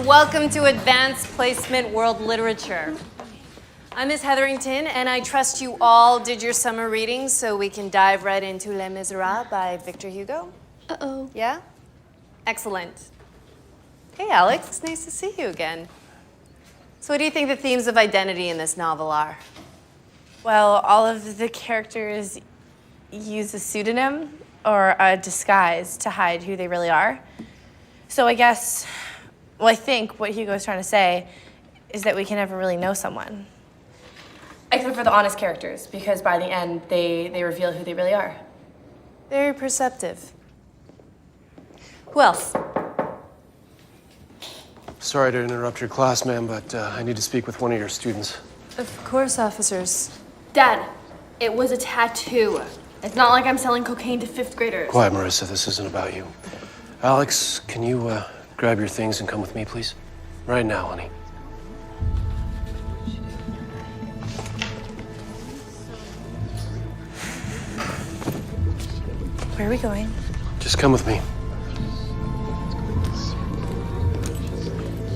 and welcome to Advanced Placement World Literature. I'm Ms. Hetherington, and I trust you all did your summer reading so we can dive right into Les Miserables by Victor Hugo. Uh-oh. Yeah? Excellent. Hey, Alex, it's nice to see you again. So what do you think the themes of identity in this novel are? Well, all of the characters use a pseudonym or a disguise to hide who they really are. So I guess, well, I think what Hugo's trying to say is that we can never really know someone. Except for the honest characters, because by the end, they reveal who they really are. Very perceptive. Who else? Sorry to interrupt your class, ma'am, but I need to speak with one of your students. Of course, officers. Dad, it was a tattoo. It's not like I'm selling cocaine to fifth graders. Quiet, Marissa, this isn't about you. Alex, can you grab your things and come with me, please? Right now, honey. Where are we going? Just come with me.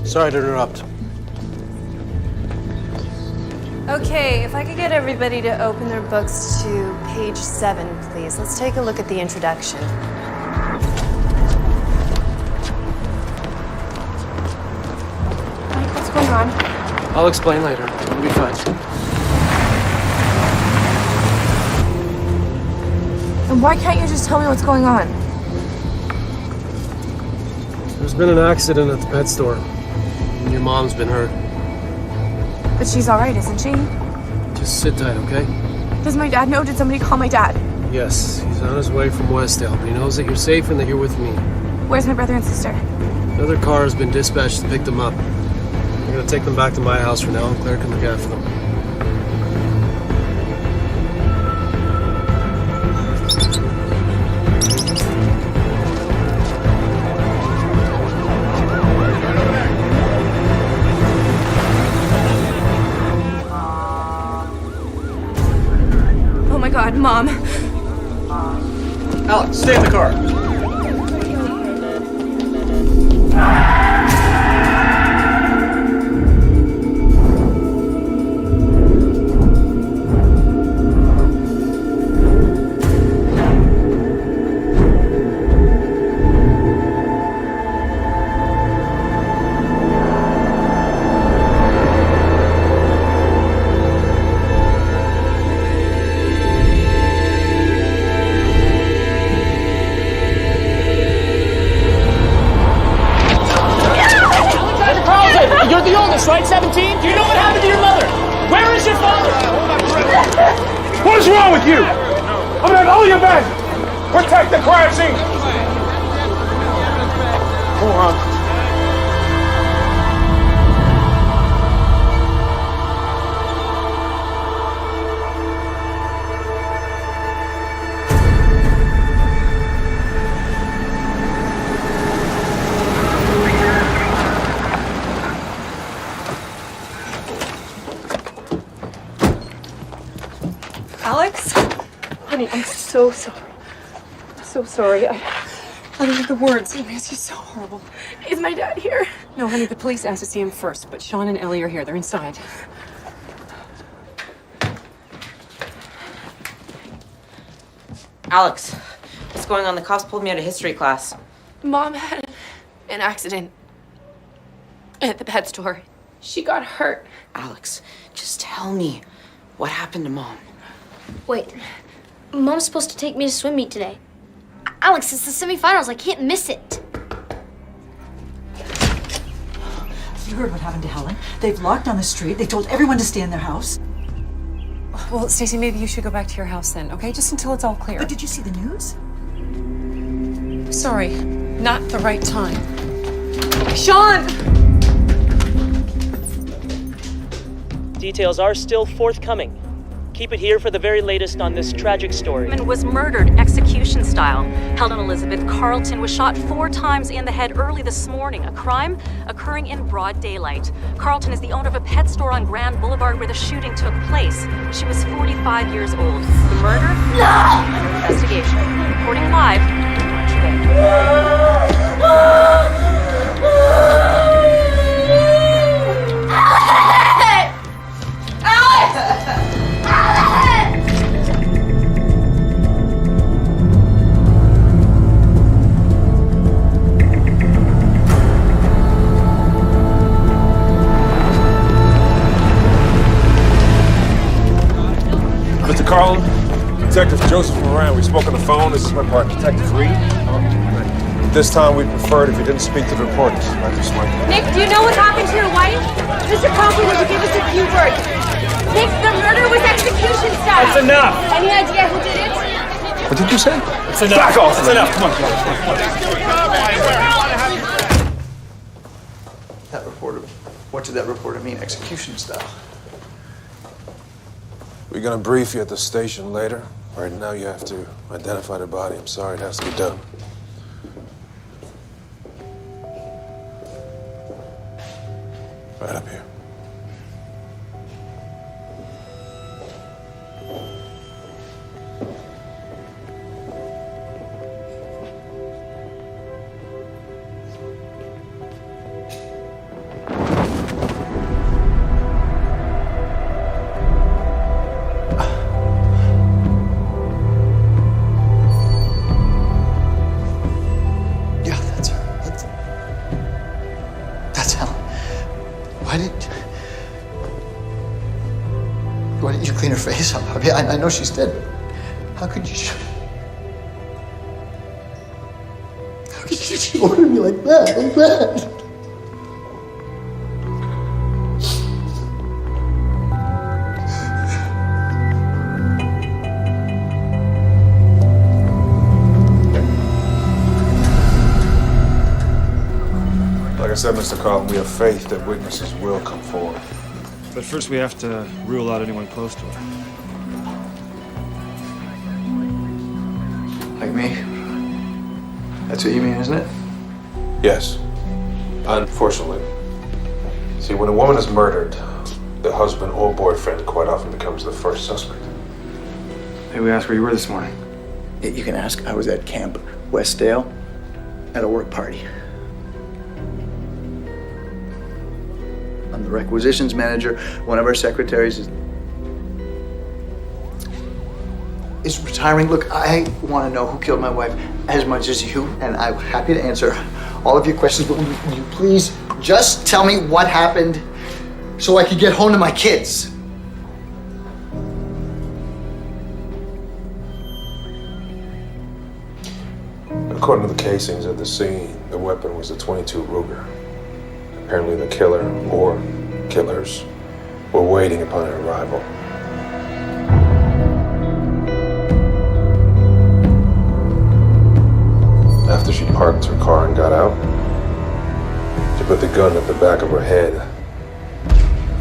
Sorry to interrupt. Okay, if I could get everybody to open their books to page 7, please. Let's take a look at the introduction. Mike, what's going on? I'll explain later. It'll be fine. And why can't you just tell me what's going on? There's been an accident at the pet store. And your mom's been hurt. But she's all right, isn't she? Just sit tight, okay? Does my dad know? Did somebody call my dad? Yes, he's on his way from Westdale, but he knows that you're safe and that you're with me. Where's my brother and sister? Another car has been dispatched to pick them up. I'm gonna take them back to my house for now, and Claire can look after them. Oh my God, Mom. Alex, stay in the car. You're the oldest, right? 17? Do you know what happened to your mother? Where is your father? What is wrong with you? I'm at all your men. Protect the crime scene. Go on. Alex? Honey, I'm so sorry. I'm so sorry. I don't have the words. It makes you so horrible. Is my dad here? No, honey, the police asked to see him first, but Sean and Ellie are here. They're inside. Alex, what's going on? The cops pulled me out of history class. Mom had an accident at the pet store. She got hurt. Alex, just tell me what happened to Mom. Wait, Mom's supposed to take me to swim meet today. Alex, it's the semifinals. I can't miss it. You heard what happened to Helen. They've locked down the street. They told everyone to stay in their house. Well, Stacey, maybe you should go back to your house then, okay? Just until it's all clear. But did you see the news? Sorry, not the right time. Sean! Details are still forthcoming. Keep it here for the very latest on this tragic story. Woman was murdered execution style. Helen Elizabeth Carlton was shot 4 times in the head early this morning. A crime occurring in broad daylight. Carlton is the owner of a pet store on Grand Boulevard where the shooting took place. She was 45 years old. The murder? Under investigation. Reporting live. Carlin. Detective Joseph Moran. We spoke on the phone. This is my partner, Detective Reed. This time we preferred if you didn't speak to the reporters. Matthew Smike. Nick, do you know what happened to your wife? Mr. Conklin will give us a few words. Nick, the murder was execution style. That's enough. Any idea who did it? What did you say? It's enough. Back off. It's enough. Come on, That reporter, what did that reporter mean? Execution style. We're gonna brief you at the station later. Right now you have to identify the body. I'm sorry, it has to be done. Right up here. Yeah, that's her. That's Helen. Why didn't you clean her face up? I mean, I know she's dead, but how could you? How could you order me like that? Like that? Like I said, Mr. Carlin, we have faith that witnesses will come forward. But first we have to rule out anyone close to her. Like me? That's what you mean, isn't it? Yes. Unfortunately. See, when a woman is murdered, the husband or boyfriend quite often becomes the first suspect. Hey, we asked where you were this morning. You can ask. I was at Camp Westdale at a work party. I'm the requisitions manager. One of our secretaries is retiring. Look, I want to know who killed my wife as much as you, and I'm happy to answer all of your questions, but will you please just tell me what happened so I can get home to my kids? According to the casings at the scene, the weapon was a .22 Ruger. Apparently the killer, or killers, were waiting upon her arrival. After she parked her car and got out, she put the gun at the back of her head,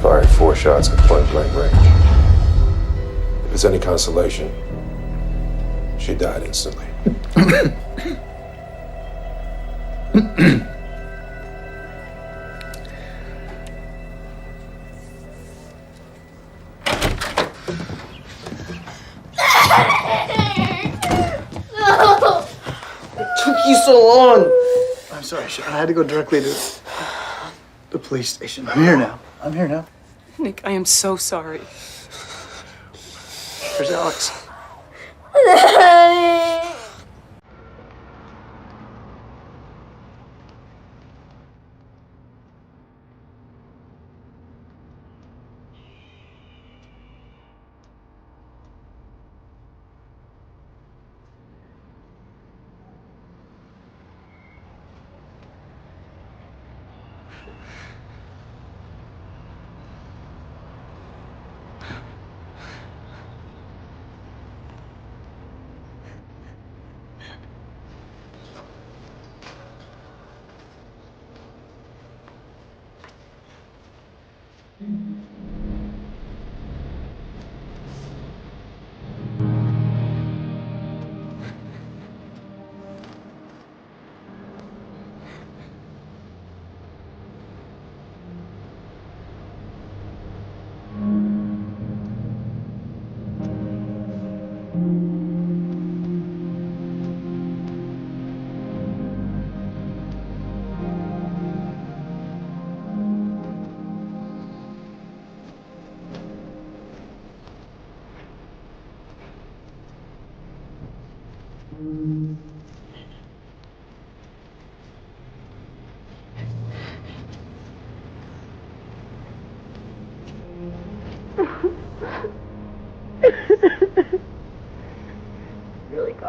fired 4 shots at point-blank range. If it's any consolation, she died instantly. Took you so long. I'm sorry, I had to go directly to the police station. I'm here now. Nick, I am so sorry. Where's Alex?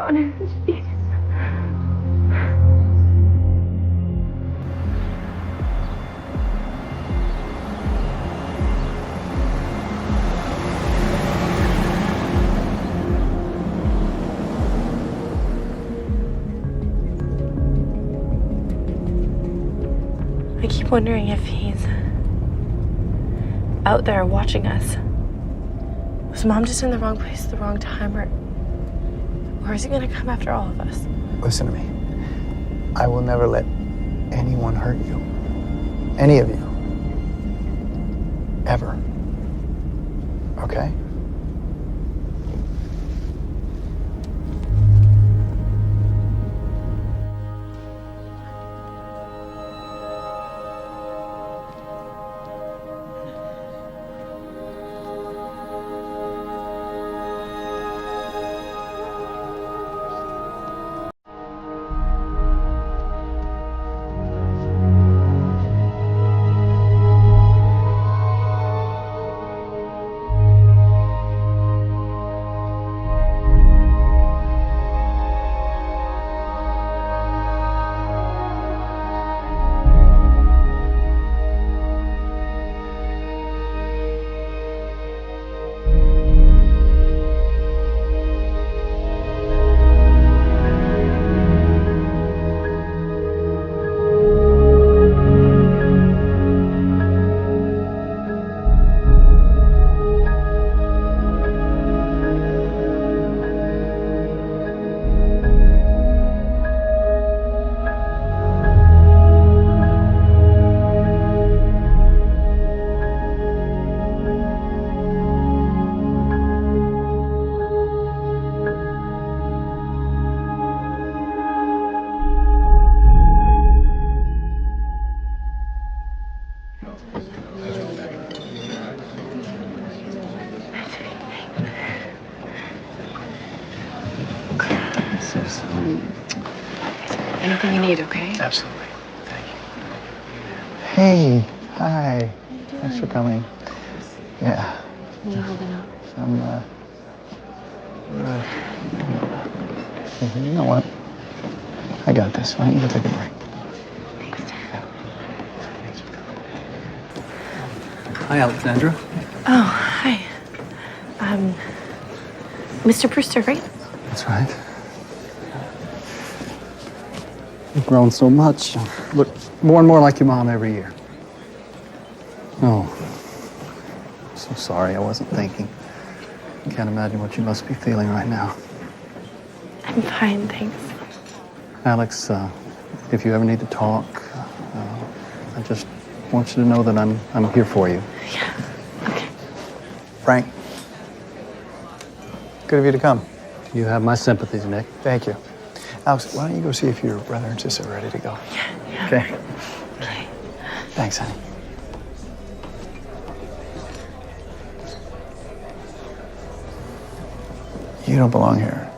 honest, please. I keep wondering if he's out there watching us. Was Mom just in the wrong place at the wrong time, or is he gonna come after all of us? Listen to me. I will never let anyone hurt you. Any of you. Ever. Okay? Anything you need, okay? Absolutely. Thank you. Hey, hi. Thanks for coming. Yeah. What are you holding up? You know what? I got this. Why don't you go take a break? Hi, Alexandra. Oh, hi. Mr. Brewster, right? That's right. You've grown so much. Look more and more like your mom every year. Oh, I'm so sorry. I wasn't thinking. I can't imagine what you must be feeling right now. I'm fine, thanks. Alex, if you ever need to talk, I just want you to know that I'm here for you. Yeah, okay. Frank. Good of you to come. You have my sympathies, Nick. Thank you. Alex, why don't you go see if your brother and sister are ready to go? Yeah. Okay. Okay. Thanks, honey. You don't belong here.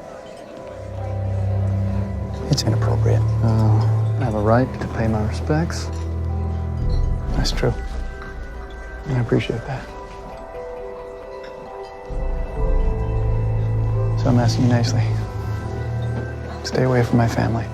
It's inappropriate. I have a right to pay my respects. That's true. And I appreciate that. So I'm asking you nicely. Stay away from my family.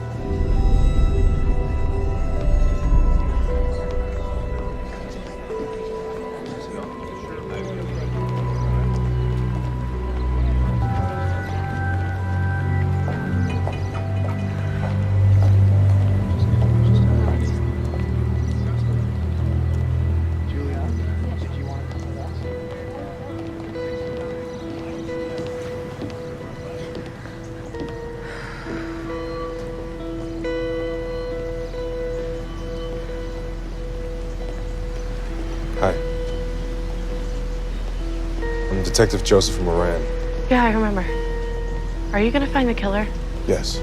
Hi. I'm Detective Joseph Moran. Yeah, I remember. Are you gonna find the killer? Yes.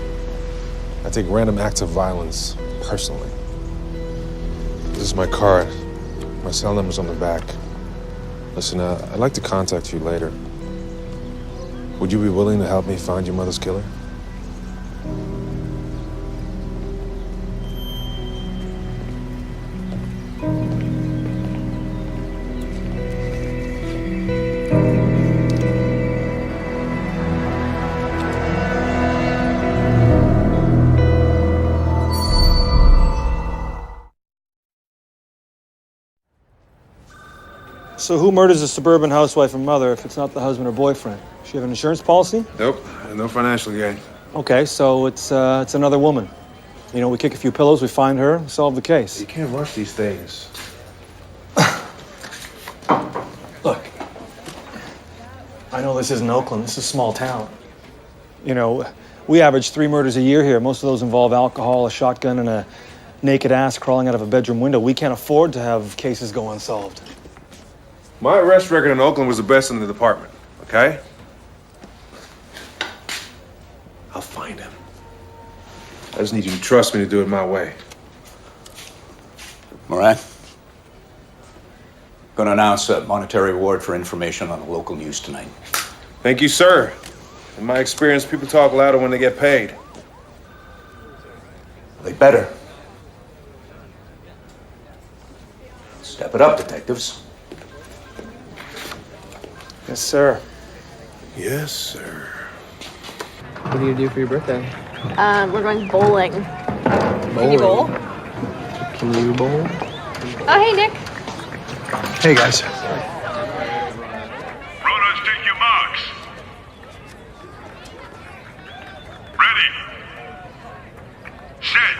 I take random acts of violence personally. This is my card. My cell number's on the back. Listen, I'd like to contact you later. Would you be willing to help me find your mother's killer? So who murders a suburban housewife and mother if it's not the husband or boyfriend? Does she have an insurance policy? Nope, no financial gain. Okay, so it's another woman. You know, we kick a few pillows, we find her, solve the case. You can't rush these things. Look, I know this isn't Oakland, this is a small town. You know, we average 3 murders a year here. Most of those involve alcohol, a shotgun, and a naked ass crawling out of a bedroom window. We can't afford to have cases go unsolved. My arrest record in Oakland was the best in the department, okay? I'll find him. I just need you to trust me to do it my way. Moran, going to announce a monetary reward for information on the local news tonight. Thank you, sir. In my experience, people talk louder when they get paid. They better. Step it up, detectives. Yes, sir. Yes, sir. What do you do for your birthday? We're going bowling. Can you bowl? Can you bowl? Oh, hey, Nick. Hey, guys. Runners, take your marks. Ready. Set.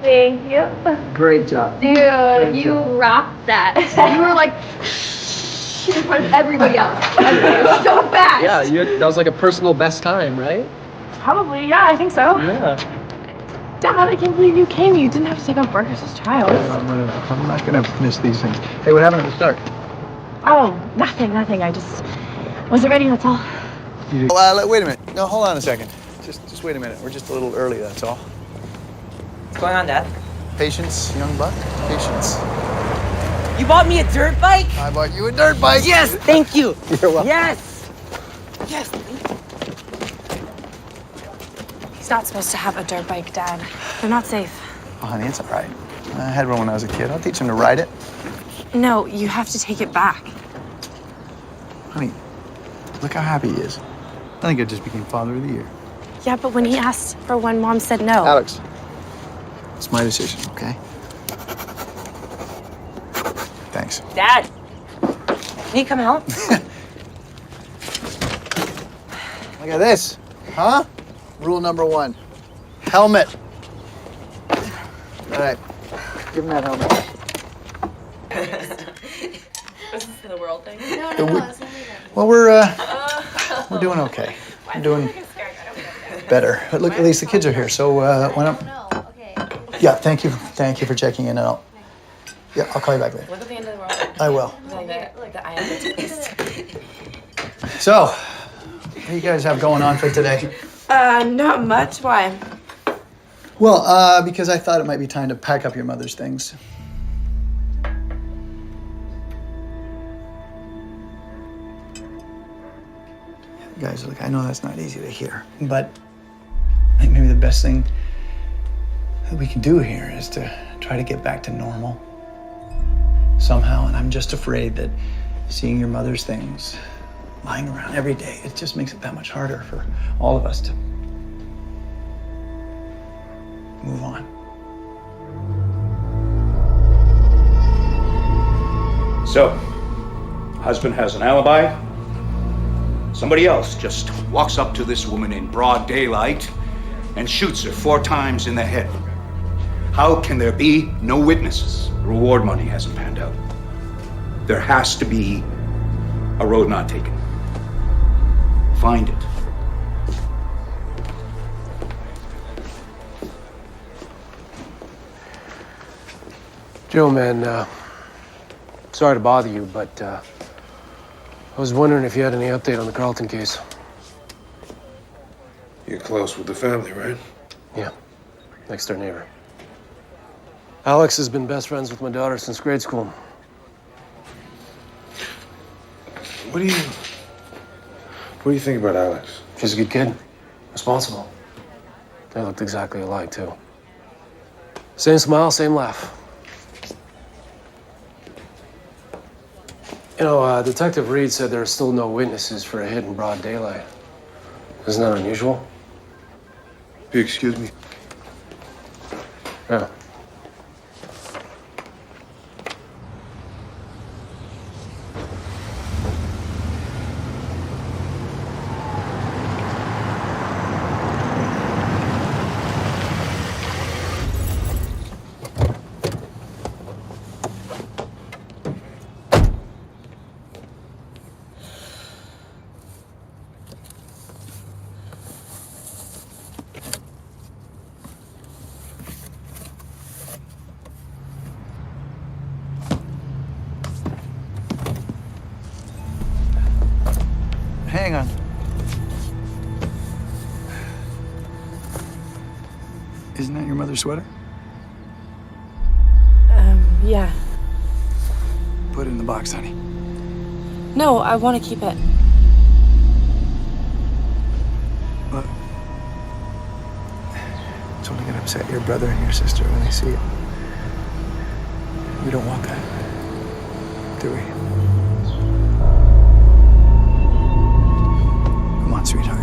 Thank you. Great job. Dude, Great you job. rocked that. You were like in front of everybody else. So fast. Yeah, that was like a personal best time, right? Probably, yeah, I think so. Yeah. Dad, I can't believe you came. You didn't have to take off burgers as child. I'm not gonna miss these things. Hey, what happened at the start? Oh, nothing. I just wasn't ready, that's all. Wait a minute. No, hold on a second. Just wait a minute. We're just a little early, that's all. What's going on, Dad? Patience, young buck. Patience. You bought me a dirt bike? I bought you a dirt bike. Yes, thank you. You're welcome. Yes. Yes. He's not supposed to have a dirt bike, Dad. They're not safe. Oh, honey, it's all right. I had one when I was a kid. I'll teach him to ride it. No, you have to take it back. Honey, look how happy he is. I think I just became father of the year. Yeah, but when he asked for one, Mom said no. Alex, it's my decision, okay? Thanks. Dad, can you come help? Look at this. Huh? Rule number 1. Helmet. All right. Give him that helmet. This is for the world thing? No, well, we're doing okay. We're doing better. But look, at least the kids are here, so why don't... Yeah, thank you for checking in. I'll call you back later. Look at the end of the world. I will. Like the eye of the beast. So, what do you guys have going on for today? Not much. Why? Well, because I thought it might be time to pack up your mother's things. Guys, look, I know that's not easy to hear, but I think maybe the best thing that we can do here is to try to get back to normal somehow. And I'm just afraid that seeing your mother's things lying around every day, it just makes it that much harder for all of us to move on. So, husband has an alibi. Somebody else just walks up to this woman in broad daylight and shoots her 4 times in the head. How can there be no witnesses? The reward money hasn't panned out. There has to be a road not taken. Find it. Joe, man, sorry to bother you, but I was wondering if you had any update on the Carlton case. You're close with the family, right? Yeah, next door neighbor. Alex has been best friends with my daughter since grade school. What do you think about Alex? She's a good kid, responsible. They looked exactly alike, too. Same smile, same laugh. You know, Detective Reed said there are still no witnesses for a hit in broad daylight. Isn't that unusual? If you excuse me. Yeah. Hang on. Isn't that your mother's sweater? Yeah. Put it in the box, honey. No, I want to keep it. Look. It's only gonna upset your brother and your sister when they see it. We don't want that, do we? Come on, sweetheart.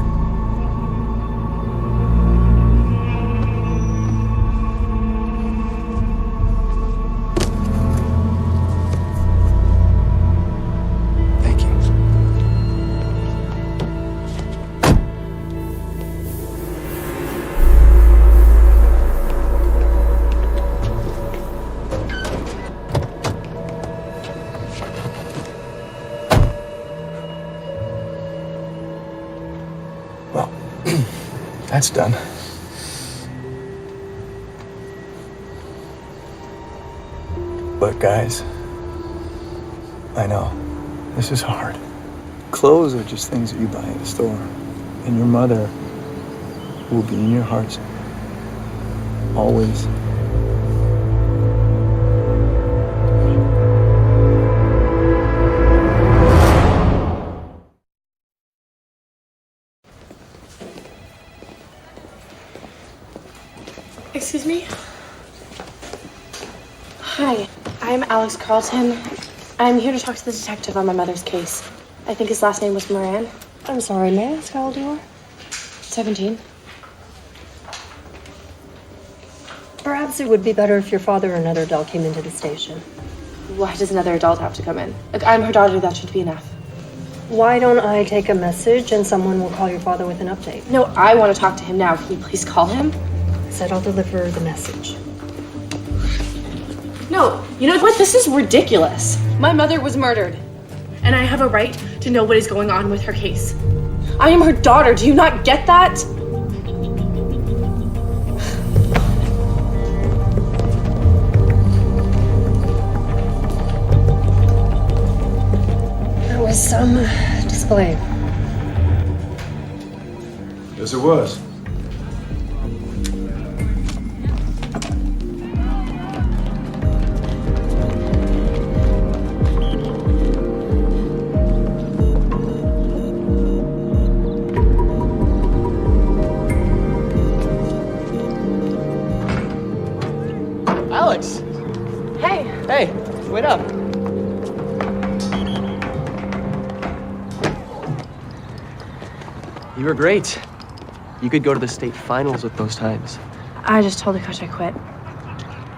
Thank you. Well, that's done. But guys, I know, this is hard. Clothes are just things that you buy at the store. And your mother will be in your hearts. Always. Excuse me? Hi, I'm Alex Carlton. I'm here to talk to the detective on my mother's case. I think his last name was Moran. I'm sorry, may I ask how old you are? 17. Perhaps it would be better if your father or another adult came into the station. Why does another adult have to come in? Look, I'm her daughter, that should be enough. Why don't I take a message and someone will call your father with an update? No, I want to talk to him now. Can you please call him? Said I'll deliver the message. No, you know what? This is ridiculous. My mother was murdered, and I have a right to know what is going on with her case. I am her daughter. Do you not get that? That was some display. Yes, it was. Alex! Hey. Hey, wait up. You were great. You could go to the state finals with those times. I just told the coach I quit.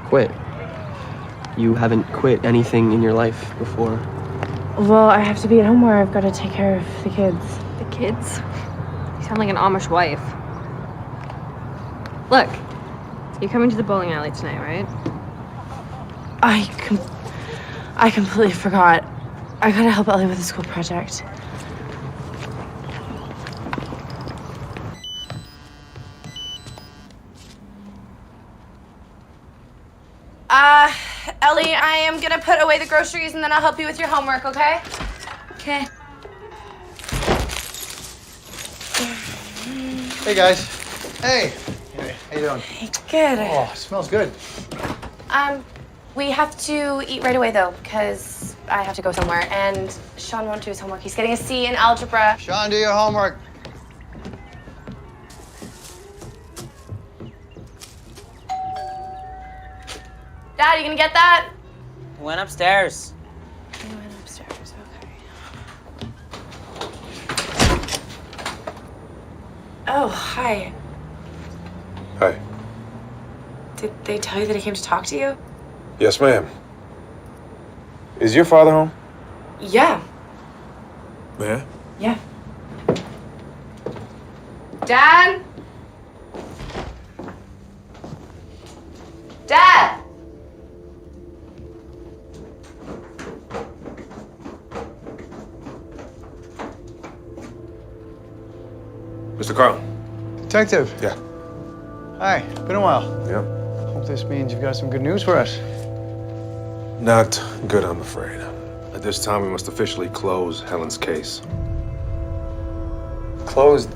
Quit? You haven't quit anything in your life before. Well, I have to be at home where I've got to take care of the kids. The kids? You sound like an Amish wife. Look, you're coming to the bowling alley tonight, right? I completely forgot. I gotta help Ellie with a school project. Ellie, I am gonna put away the groceries and then I'll help you with your homework, okay? Okay. Hey, guys. Hey. How you doing? Good. Oh, it smells good. We have to eat right away though, because I have to go somewhere. And Sean won't do his homework. He's getting a C in algebra. Sean, do your homework. Dad, you gonna get that? Went upstairs. He went upstairs, okay. Oh, hi. Hi. Did they tell you that I came to talk to you? Yes, ma'am. Is your father home? Yeah. Yeah. Yeah. Dad? Dad! Mr. Carl. Detective. Yeah. Hi. Been a while. Yep. Hope this means you've got some good news for us. Not good, I'm afraid. At this time, we must officially close Helen's case. Closed.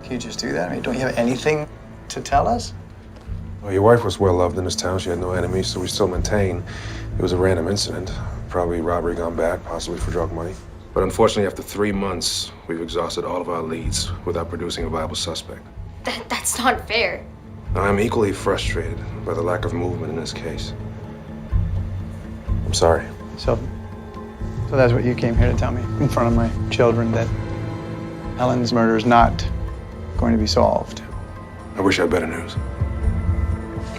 Can you just do that? I mean, don't you have anything to tell us? Well, your wife was well loved in this town. She had no enemies, so we still maintain it was a random incident. Probably robbery gone bad, possibly for drug money. But unfortunately, after 3 months, we've exhausted all of our leads without producing a viable suspect. That's not fair. I'm equally frustrated by the lack of movement in this case. I'm sorry. So that's what you came here to tell me in front of my children, that Helen's murder is not going to be solved. I wish I had better news.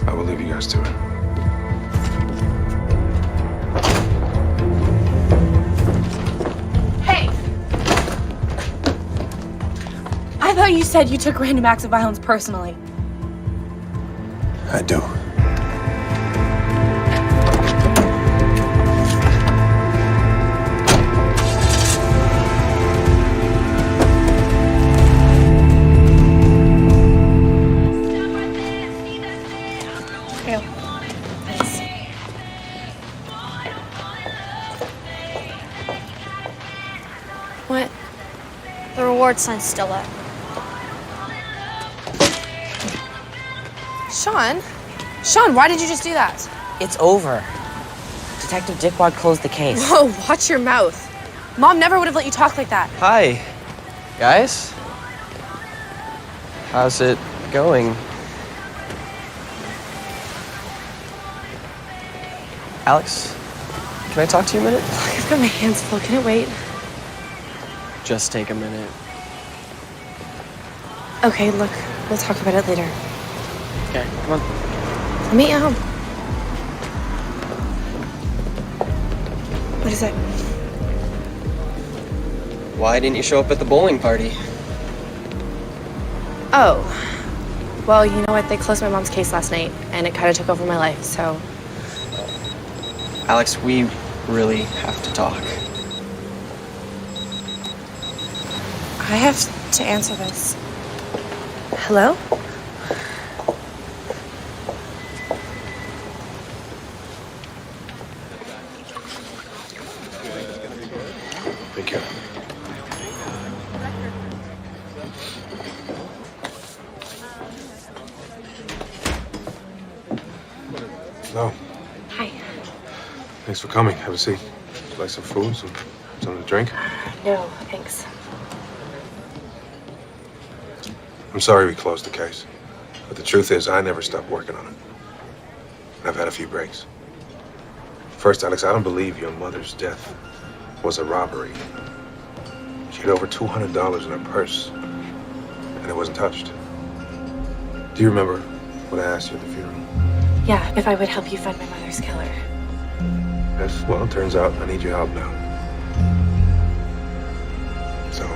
I will leave you guys to it. Hey! I thought you said you took random acts of violence personally. I do. What? The reward sign's still up. Sean, why did you just do that? It's over. Detective Dickwad closed the case. Whoa, watch your mouth. Mom never would have let you talk like that. Hi, guys. How's it going? Alex, can I talk to you a minute? I've got my hands full. Can it wait? Just take a minute. Okay, look, we'll talk about it later. Okay, come on. I'll meet you home. What is it? Why didn't you show up at the bowling party? Oh. Well, you know what? They closed my mom's case last night, and it kind of took over my life, so... Alex, we really have to talk. I have to answer this. Hello? Thank you. Hello. Hi. Thanks for coming. Have a seat. Would you like some food, something to drink? No, thanks. I'm sorry we closed the case. But the truth is, I never stopped working on it. I've had a few breaks. First, Alex, I don't believe your mother's death was a robbery. She had over $200 in her purse, and it wasn't touched. Do you remember what I asked you at the funeral? Yeah, if I would help you find my mother's killer. Yes, well, turns out I need your help now. So,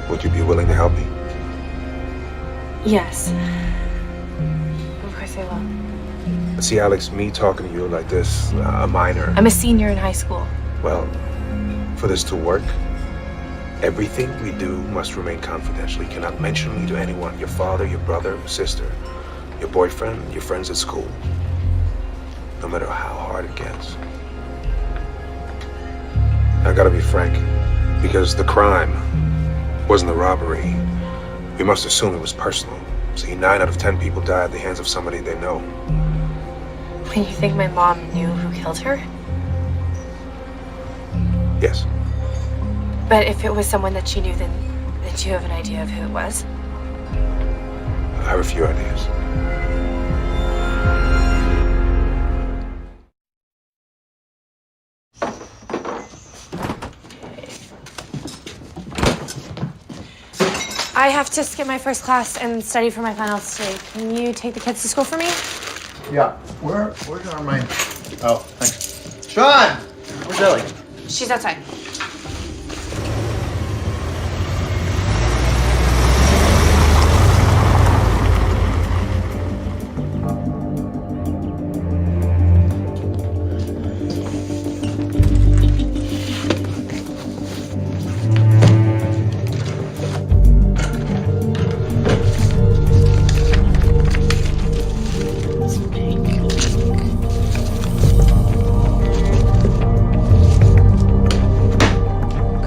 would you be willing to help me? Yes. Of course I will. See, Alex, me talking to you like this, a minor. I'm a senior in high school. Well, for this to work, everything we do must remain confidential. You cannot mention me to anyone. Your father, your brother, your sister, your boyfriend, your friends at school. No matter how hard it gets. I gotta be frank, because the crime wasn't a robbery. We must assume it was personal. See, 9 out of 10 people die at the hands of somebody they know. When you think my mom knew who killed her? Yes. But if it was someone that she knew, then do you have an idea of who it was? I have a few ideas. I have to skip my first class and study for my finals today. Can you take the kids to school for me? Yeah. Where's our mind? Oh, thanks. Sean! Where's Ellie? She's outside.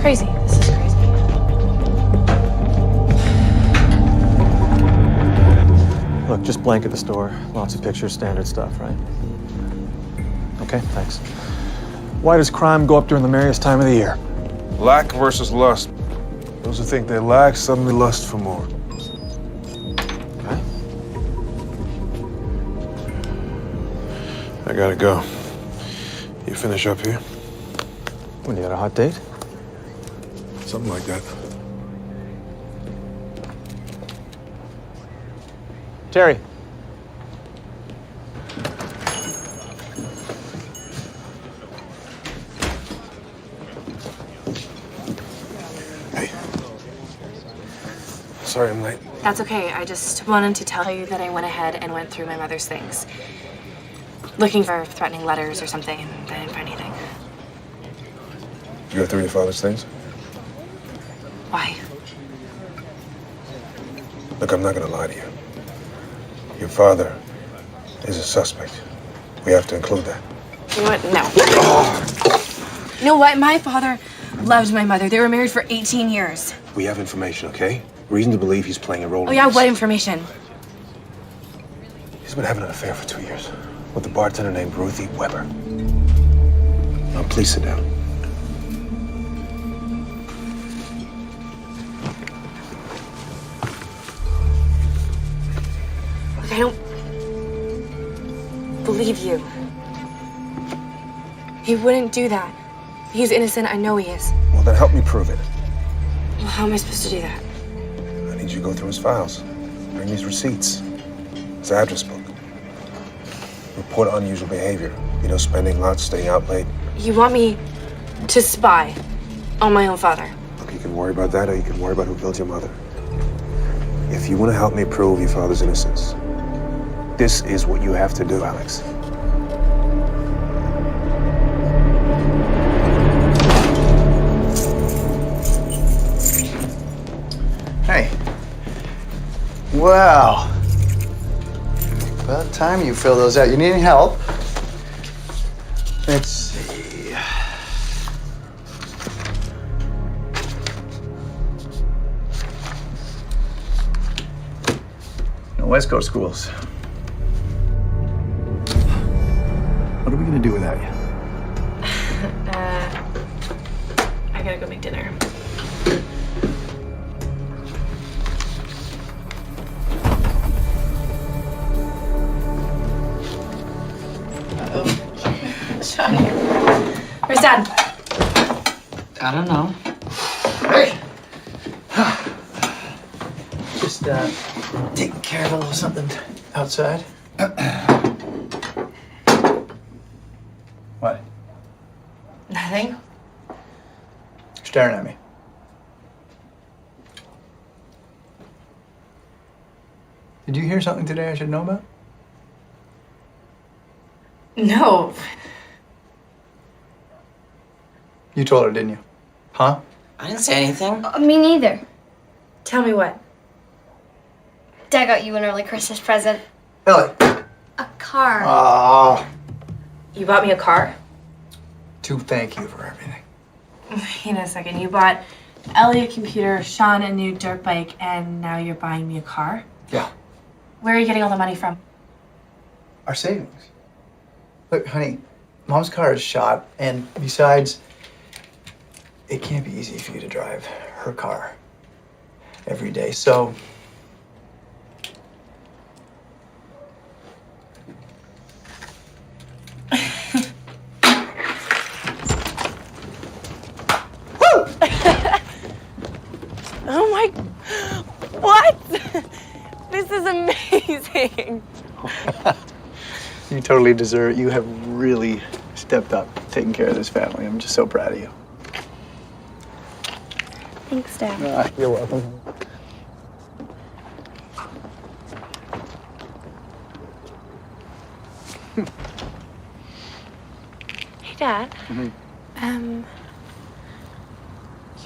Crazy. This is crazy. Look, just blanket the store. Lots of pictures, standard stuff, right? Okay, thanks. Why does crime go up during the merriest time of the year? Lack versus lust. Those who think they lack suddenly lust for more. Okay. I gotta go. You finish up here? When you got a hot date? Something like that. Terry. Hey. Sorry I'm late. That's okay. I just wanted to tell you that I went ahead and went through my mother's things. Looking for threatening letters or something, and I didn't find anything. You go through your father's things? Why? Look, I'm not gonna lie to you. Your father is a suspect. We have to include that. You know what? No. You know what? My father loved my mother. They were married for 18 years. We have information, okay? Reason to believe he's playing a role Oh in yeah, this. what information? He's been having an affair for 2 years with a bartender named Ruthie Weber. Now, please sit down. Look, I don't believe you. He wouldn't do that. He's innocent. I know he is. Well, then help me prove it. Well, how am I supposed to do that? I need you to go through his files. Bring these receipts. His address book. Report unusual behavior. You know, spending lots, staying out late. You want me to spy on my own father? Look, you can worry about that, or you can worry about who killed your mother. If you want to help me prove your father's innocence, this is what you have to do, Alex. Hey. Wow. About time you fill those out. You need any help? Let's see. West Coast schools. What are we gonna do without you? I gotta go make dinner. Sean, where's Dad? I don't know. Hey! Just, taking care of a little something outside. What? staring at me? Did you hear something today I should know about? No. You told her, didn't you? Huh? I didn't say anything. Me neither. Tell me what? Dad got you an early Christmas present. Ellie. A car. Ah. You bought me a car? To thank you for everything. Wait a second. You bought Ellie a computer, Sean a new dirt bike, and now you're buying me a car? Yeah. Where are you getting all the money from? Our savings. Look, honey, Mom's car is shot, and besides, it can't be easy for you to drive her car every day, so... Oh my... What? This is amazing. You totally deserve it. You have really stepped up taking care of this family. I'm just so proud of you. Thanks, Dad. You're welcome. Hey, Dad.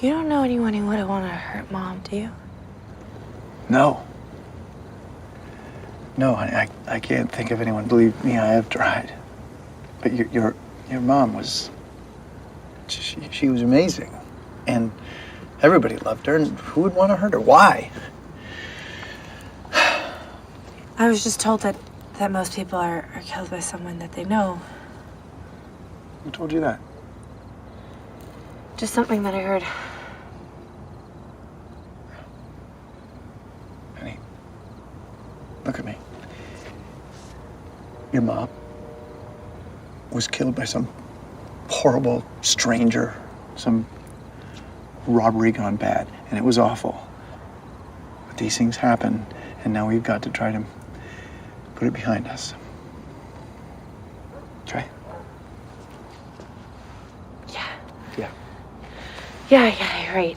You don't know anyone who would want to hurt Mom, do you? No. No, honey, I can't think of anyone. Believe me, I have tried. But your mom was... She was amazing. And everybody loved her, and who would want to hurt her? Why? I was just told that most people are killed by someone that they know. Who told you that? Just something that I heard. Honey, look at me. Your mom was killed by some horrible stranger, some robbery gone bad, and it was awful. But these things happen, and now we've got to try to put it behind us. Okay? Yeah, you're right.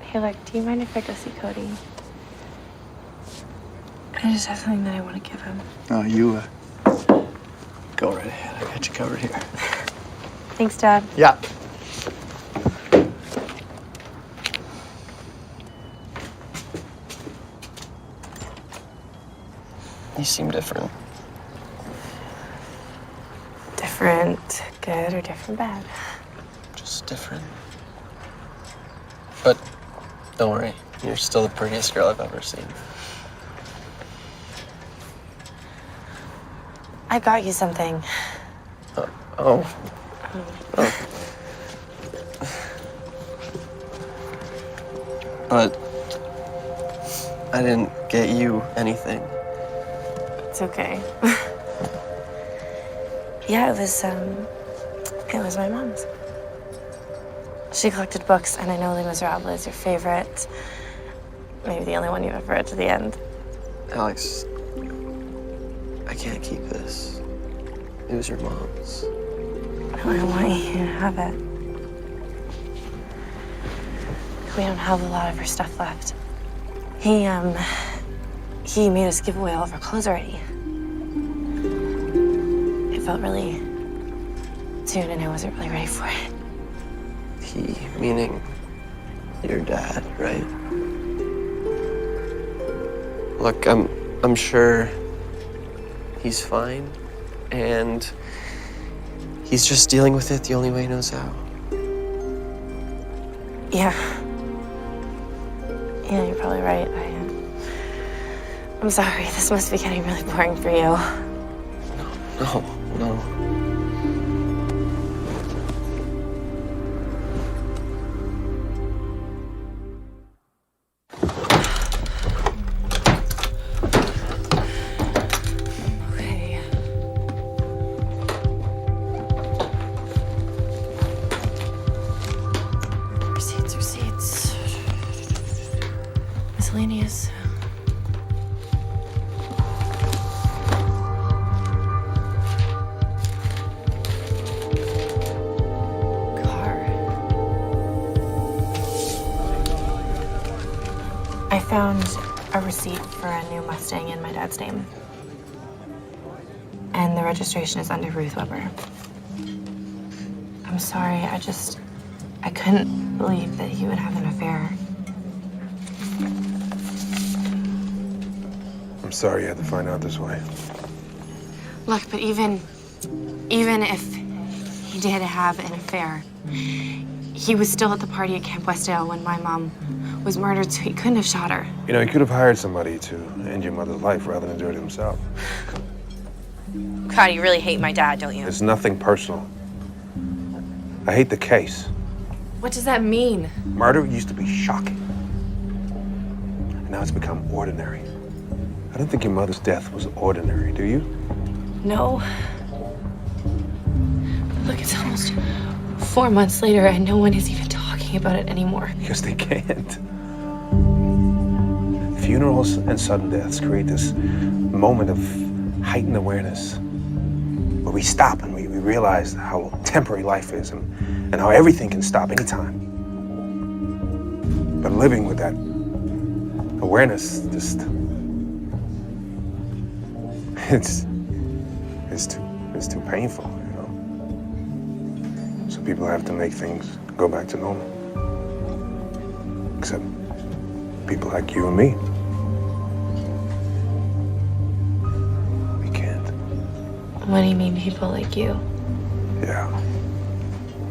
Hey, look, do you mind if I go see Cody? I just have something that I want to give him. No, you go right ahead. I got you covered here. Thanks, Dad. Yeah. You seem different. Different good or different bad? Just different. But don't worry, you're still the prettiest girl I've ever seen. I got you something. Oh. But I didn't get you anything. It's okay. Yeah, it was my mom's. She collected books, and I know Les Miserables is your favorite. Maybe the only one you've ever read to the end. Alex, I can't keep this. It was your mom's. No, I want you to have it. We don't have a lot of her stuff left. He made us give away all of our clothes already. It felt really soon, and I wasn't really ready for it. He, meaning your dad, right? Look, I'm sure he's fine, and he's just dealing with it the only way he knows how. Yeah, you're probably right. I'm sorry. This must be getting really boring for you. No. Okay. Receipts. Miscellaneous. Car. found a receipt for a new Mustang in my dad's name. And the registration is under Ruth Weber. I'm sorry, I couldn't believe that he would have an affair. I'm sorry you had to find out this way. Look, but even if he did have an affair, he was still at the party at Camp Westdale when my mom was murdered, so he couldn't have shot her. You know, he could have hired somebody to end your mother's life rather than do it himself. God, you really hate my dad, don't you? It's nothing personal. I hate the case. What does that mean? Murder used to be shocking. And now it's become ordinary. I don't think your mother's death was ordinary, do you? No. Look, it's almost 4 months later and no one is even talking about it anymore. Because they can't. Funerals and sudden deaths create this moment of heightened awareness where we stop and we realize how temporary life is and how everything can stop anytime. But living with that awareness just it's too painful, you know. So people have to make things go back to normal. Except people like you and me. We can't. What do you mean, people like you? Yeah.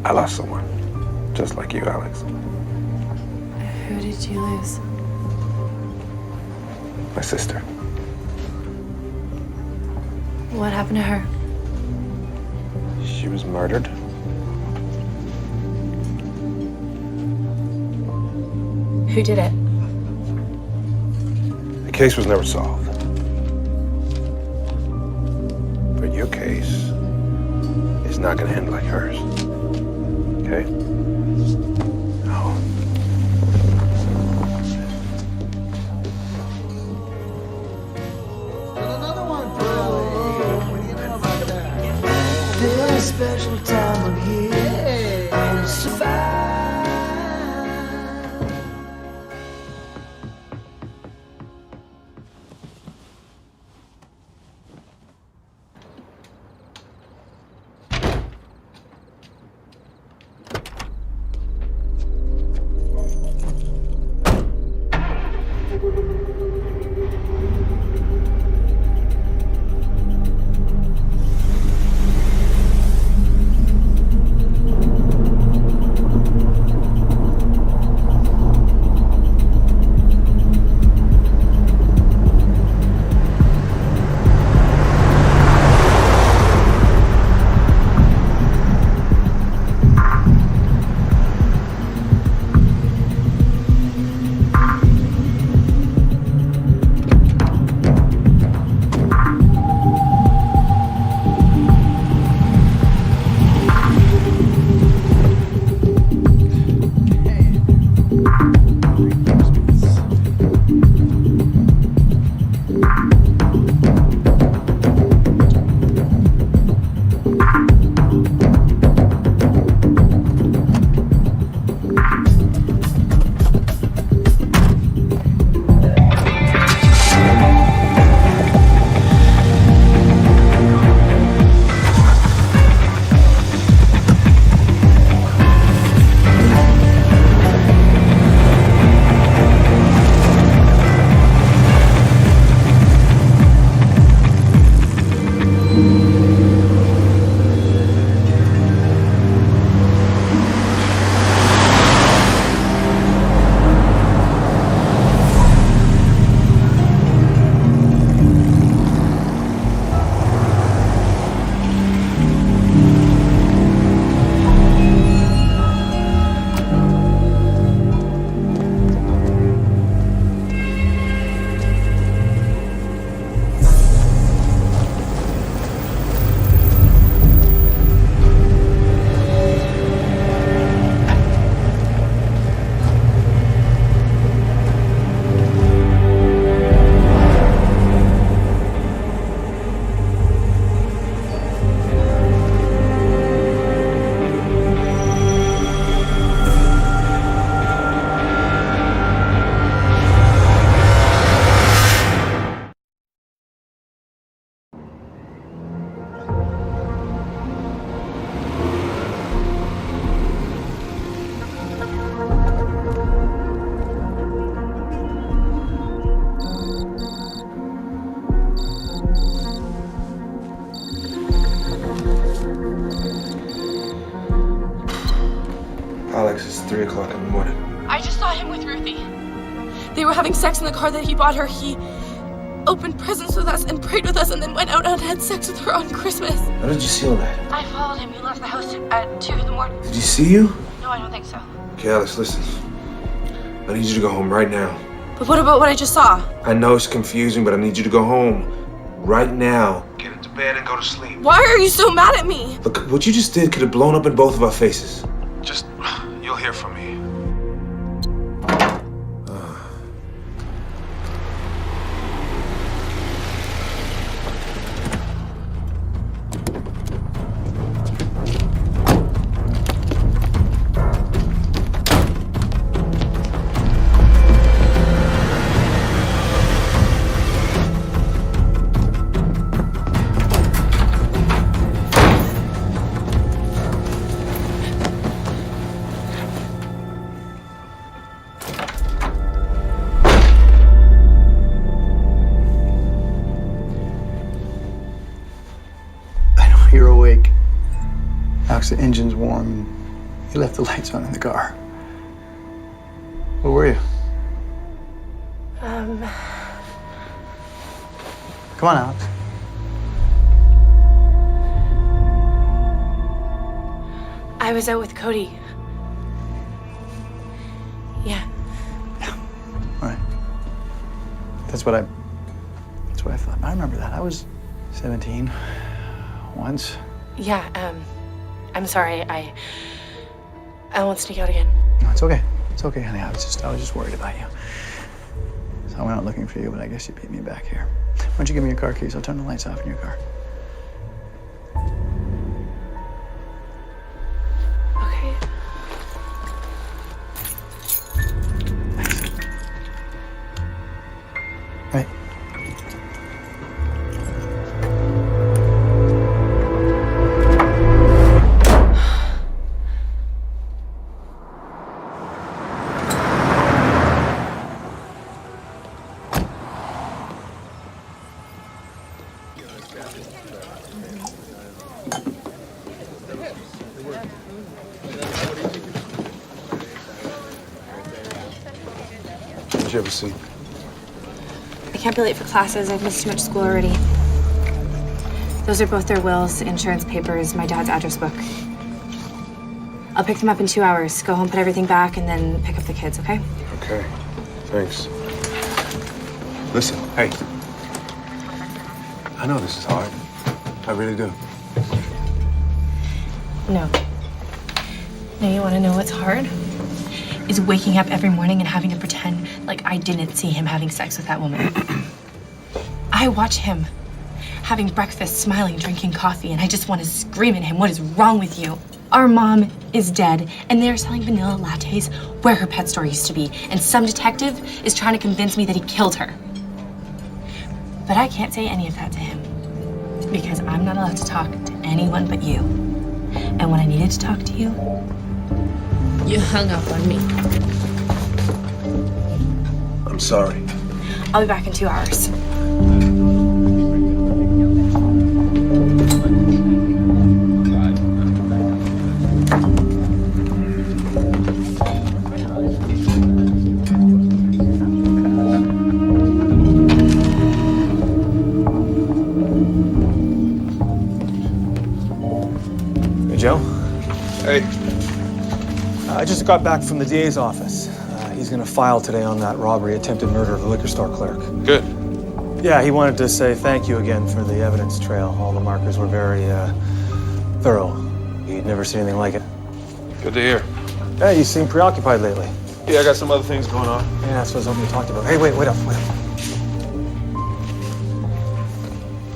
I lost someone. Just like you, Alex. Who did you lose? My sister. What happened to her? She was murdered. Who did it? The case was never solved. But your case is not gonna end like hers. Okay? No. This special time I'm here and survive. morning? I just saw him with Ruthie. They were having sex in the car that he bought her. He opened presents with us and prayed with us and then went out and had sex with her on Christmas. How did you seal that? I followed him. He left the house at 2 in the morning. Did he see you? No, I don't think so. Okay, Alex, listen. I need you to go home right now. But what about what I just saw? I know it's confusing, but I need you to go home right now. Get into bed and go to sleep. Why are you so mad at me? Look, what you just did could have blown up in both of our faces. Just, you'll hear from me. You're awake. Alex, the engine's warm. You left the lights on in the car. Where were you? Come on, Alex. I was out with Cody. Yeah. All right. That's what I thought. I remember that. I was 17 once. Yeah, I'm sorry. I won't sneak out again. No, it's okay. It's okay, honey. I was just worried about you. So I went out looking for you, but I guess you beat me back here. Why don't you give me your car keys? I'll turn the lights off in your car. Okay. Right. Did you have a seat? I can't be late for classes. I've missed too much school already. Those are both their wills, insurance papers, my dad's address book. I'll pick them up in 2 hours. Go home, put everything back, and then pick up the kids, okay? Okay, thanks. Listen, hey. I know this is hard. I really do. No. No, you want to know what's hard? Is waking up every morning and having to pretend like I didn't see him having sex with that woman. I watch him having breakfast, smiling, drinking coffee, and I just want to scream at him, what is wrong with you? Our mom is dead, and they're selling vanilla lattes where her pet store used to be, and some detective is trying to convince me that he killed her. But I can't say any of that to him, because I'm not allowed to talk to anyone but you. And when I needed to talk to you, you hung up on me. I'm sorry. I'll be back in 2 hours. Hey, Joe? Hey. I just got back from the DA's office. He's gonna file today on that robbery, attempted murder of the liquor store clerk. Good. Yeah, he wanted to say thank you again for the evidence trail. All the markers were very, thorough. He'd never seen anything like it. Good to hear. Yeah, you seem preoccupied lately. Yeah, I got some other things going on. Yeah, that's what I was hoping to talk about. Hey, wait up.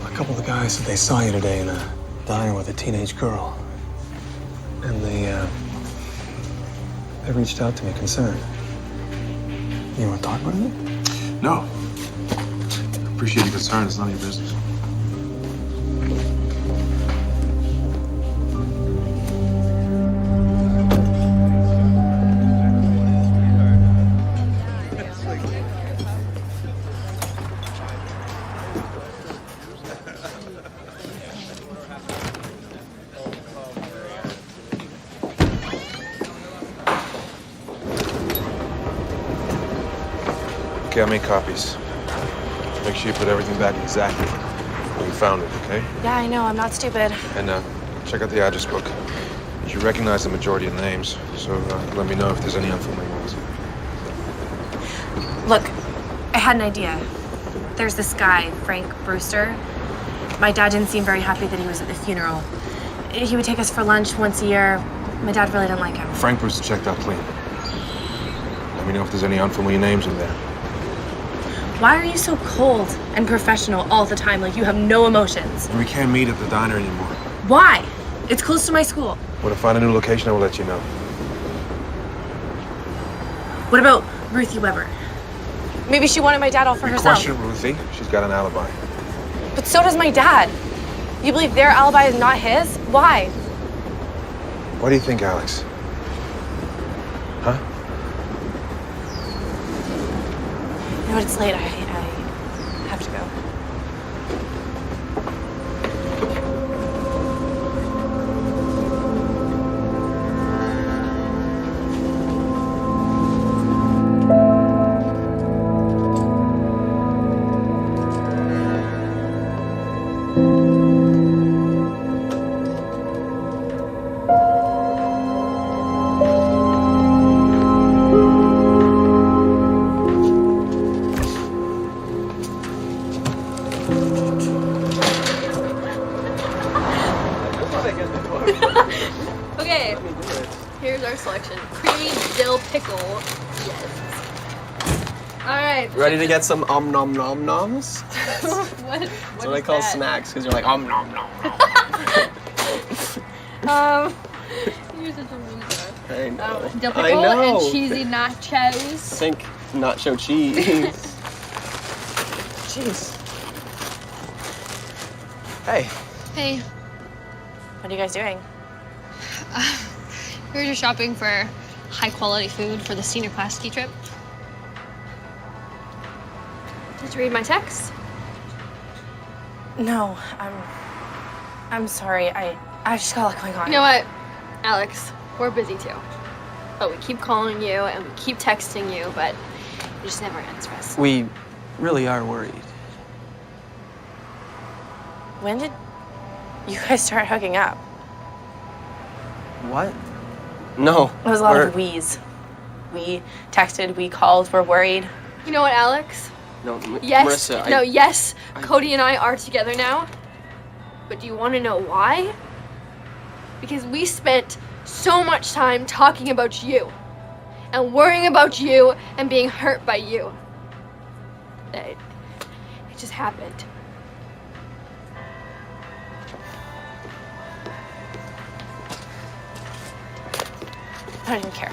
A couple of the guys said they saw you today in a diner with a teenage girl. And they reached out to me concerned. You want to talk about it? No. Appreciate your concern. It's none of your business. Okay, I made copies. Make sure you put everything back exactly where you found it, okay? Yeah, I know. I'm not stupid. And check out the address book. You should recognize the majority of names, so let me know if there's any unfamiliar ones. Look, I had an idea. There's this guy, Frank Brewster. My dad didn't seem very happy that he was at the funeral. He would take us for lunch once a year. My dad really didn't like him. Frank was checked out clean. Let me know if there's any unfamiliar names in there. Why are you so cold and professional all the time, like you have no emotions? We can't meet at the diner anymore. Why? It's close to my school. When I find a new location, I will let you know. What about Ruthie Weber? Maybe she wanted my dad all for herself. Question Ruthie. She's got an alibi. But so does my dad. You believe their alibi is not his? Why? What do you think, Alex? Huh? You know what? It's late. I have to go. Okay, here's our selection. Creamy dill pickle. Yes. All right. Ready to get some nom nom noms? What That's what I call snacks, because you're like nom nom. You're such a loser. I know. Dill I pickle know. and cheesy nachos. Think nacho cheese. Jeez. Hey. Hey, What are you guys doing? we were just shopping for high quality food for the senior class ski trip. Did you read my text? No, I'm sorry. I just got a lot going on. You know what, Alex? We're busy too. But we keep calling you and we keep texting you, but you just never answer us. We really are worried. When did you guys start hooking up? What? No. It was a lot of we's. We texted, we called, we're worried. You know what, Alex? No, Yes. Marissa, Yes. Cody and I are together now. But do you want to know why? Because we spent so much time talking about you and worrying about you and being hurt by you. It just happened. I don't even care.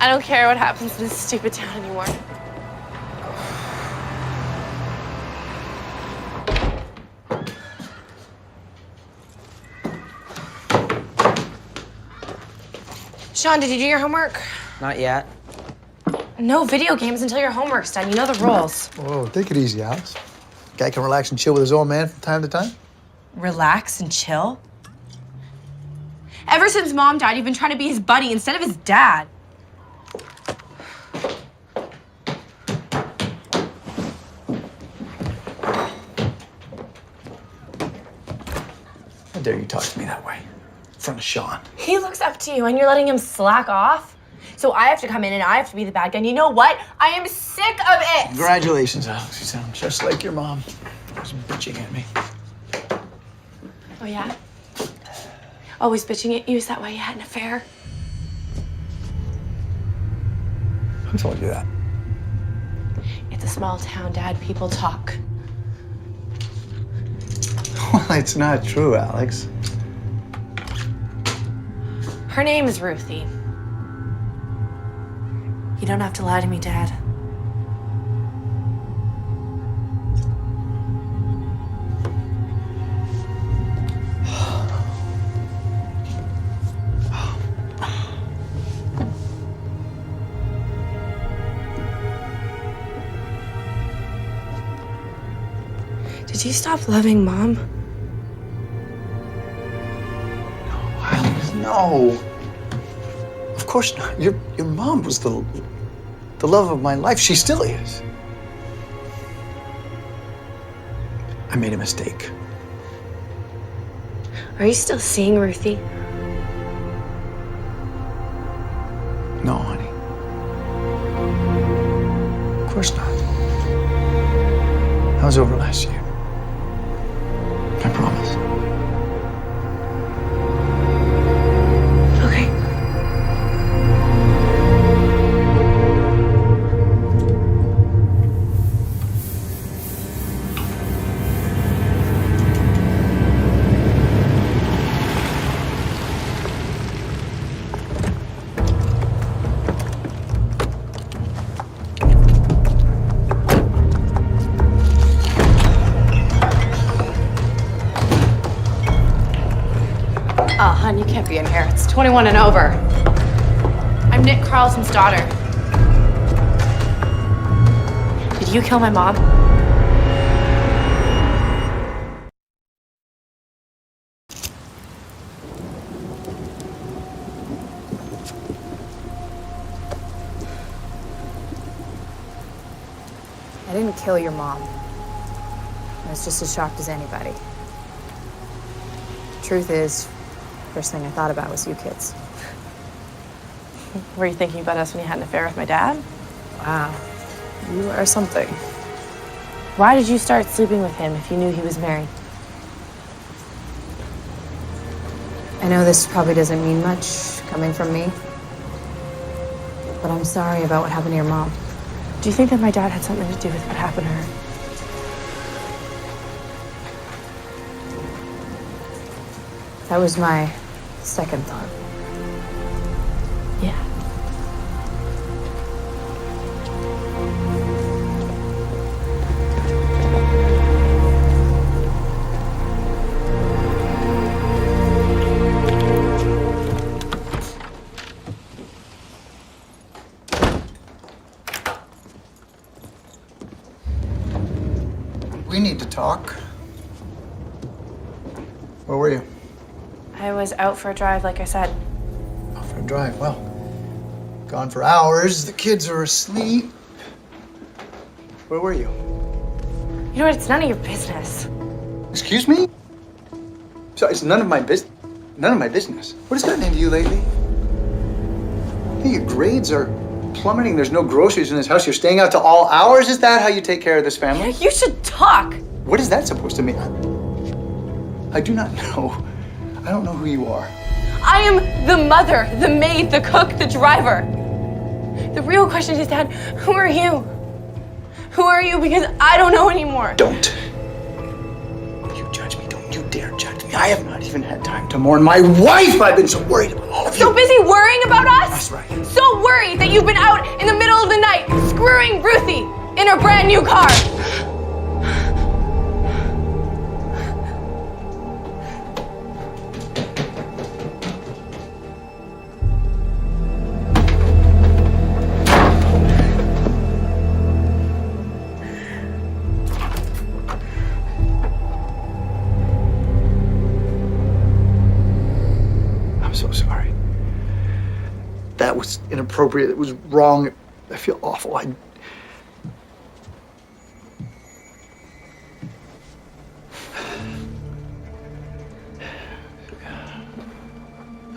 I don't care what happens in this stupid town anymore. Sean, did you do your homework? Not yet. No video games until your homework's done. You know the rules. Whoa, take it easy, Alex. Guy can relax and chill with his old man from time to time. Relax and chill? Ever since Mom died, you've been trying to be his buddy instead of his dad. How dare you talk to me that way? In front of Sean. He looks up to you and you're letting him slack off. So I have to come in and I have to be the bad guy. And you know what? I am sick of it. Congratulations, Alex. You sound just like your mom. She's bitching at me. Oh, yeah? Always bitching at you? Is that why you had an affair? Who told you that? It's a small town, Dad. People talk. Well, it's not true, Alex. Her name is Ruthie. You don't have to lie to me, Dad. Did you stop loving Mom? No. Of course not. Your mom was the the love of my life. She still is. I made a mistake. Are you still seeing Ruthie? No, honey. Of course not. That was over last year. I promise. Okay. Oh, hon, you can't be in here. It's 21 and over. I'm Nick Carlton's daughter. Did you kill my mom? I didn't kill your mom. I was just as shocked as anybody. Truth is, first thing I thought about was you kids. Were you thinking about us when you had an affair with my dad? Wow, you are something. Why did you start sleeping with him if you knew he was married? I know this probably doesn't mean much coming from me, but I'm sorry about what happened to your mom. Do you think that my dad had something to do with what happened to her? That was my second thought. Yeah. We need to talk. Where were you? I was out for a drive, like I said. Out for a drive. Well, gone for hours. The kids are asleep. Where were you? You know what? It's none of your business. Excuse me? So it's none of my business. None of my business. What has gotten into you lately? Hey, your grades are plummeting. There's no groceries in this house. You're staying out to all hours. Is that how you take care of this family? You should talk. What is that supposed to mean? I do not know. I don't know who you are. I am the mother, the maid, the cook, the driver. The real question is, Dad, who are you? Who are you? Because I don't know anymore. Don't. You judge me. Don't you dare judge me. I have not even had time to mourn my wife. I've been so worried about all of you. So busy worrying about us? That's right. So worried that you've been out in the middle of the night screwing Ruthie in her brand new car. I'm so sorry. That was inappropriate. It was wrong. I feel awful. I've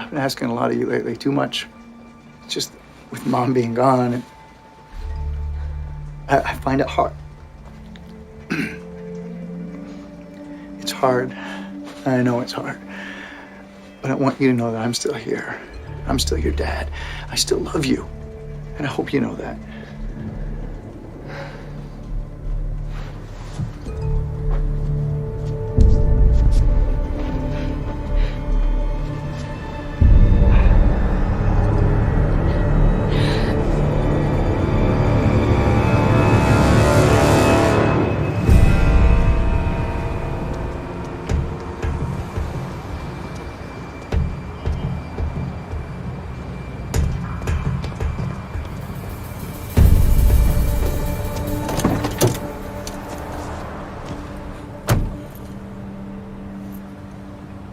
been asking a lot of you lately, too much. It's just with Mom being gone, and I find it hard. It's hard. I know it's hard. But I want you to know that I'm still here. I'm still your dad. I still love you. And I hope you know that.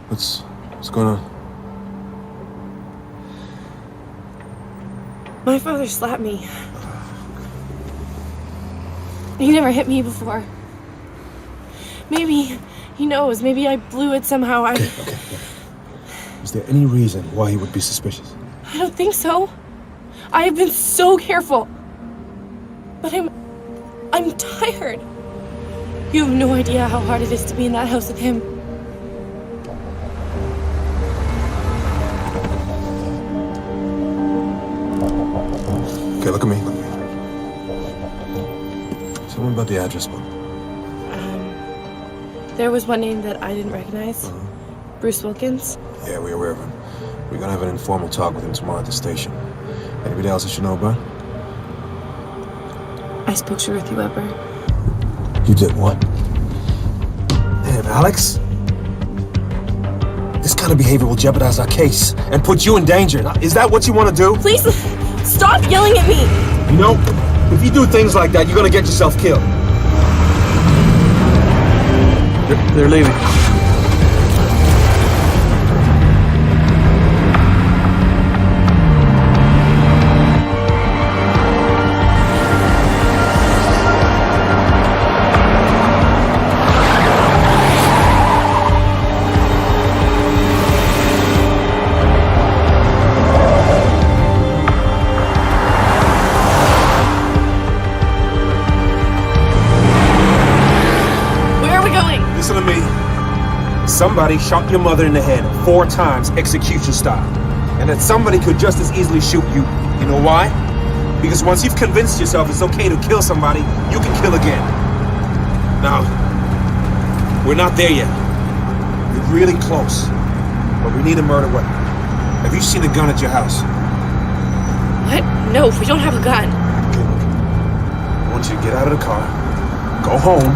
What's going on? My father slapped me. He never hit me before. Maybe he knows. Maybe I blew it somehow. Okay. Is there any reason why he would be suspicious? I don't think so. I have been so careful. But I'm tired. You have no idea how hard it is to be in that house with him. Okay, look at me. Tell me about the address book. There was one name that I didn't recognize. Bruce Wilkins. Yeah, we're aware of him. We're gonna have an informal talk with him tomorrow at the station. Anybody else I should know about? I spoke to Ruthie Weber. You did what? Damn, Alex. This kind of behavior will jeopardize our case and put you in danger. Now, is that what you want to do? Please, stop yelling at me! You know, if you do things like that, you're gonna get yourself killed. They're leaving. Listen to me. Somebody shot your mother in the head 4 times, execution style. And that somebody could just as easily shoot you. You know why? Because once you've convinced yourself it's okay to kill somebody, you can kill again. Now, we're not there yet. We're really close. But we need a murder weapon. Have you seen a gun at your house? What? No, we don't have a gun. I want you to get out of the car, go home,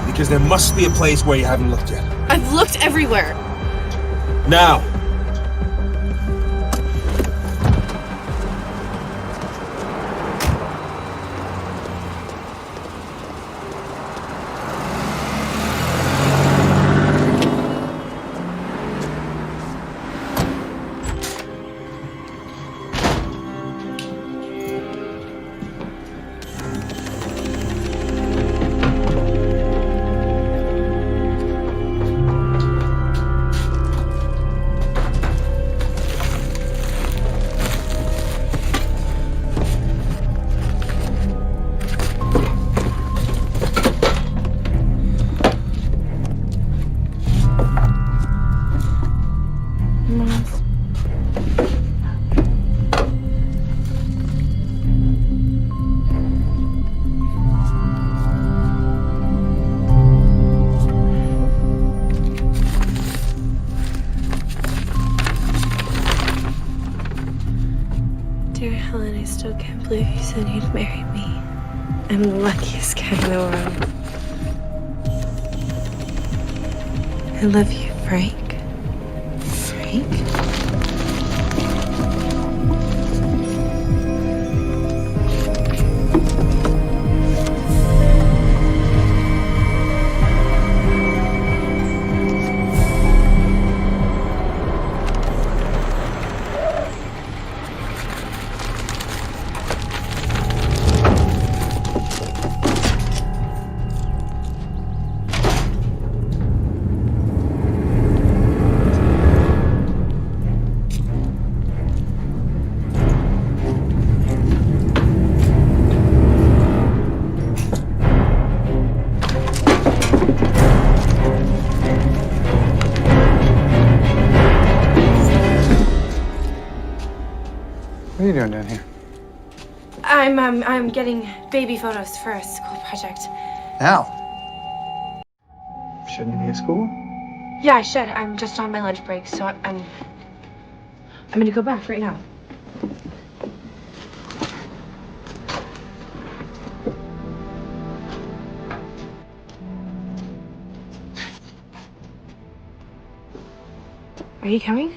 because there must be a place where you haven't looked yet. I've looked everywhere. Now. Dear Helen, I still can't believe you said you'd marry me. I'm the luckiest guy in the world. I love you, Frank. Frank? What are you doing down here? I'm getting baby photos for a school project. Now? Shouldn't you be at school? Yeah, I should. I'm just on my lunch break, so I'm gonna go back right now. Are you coming?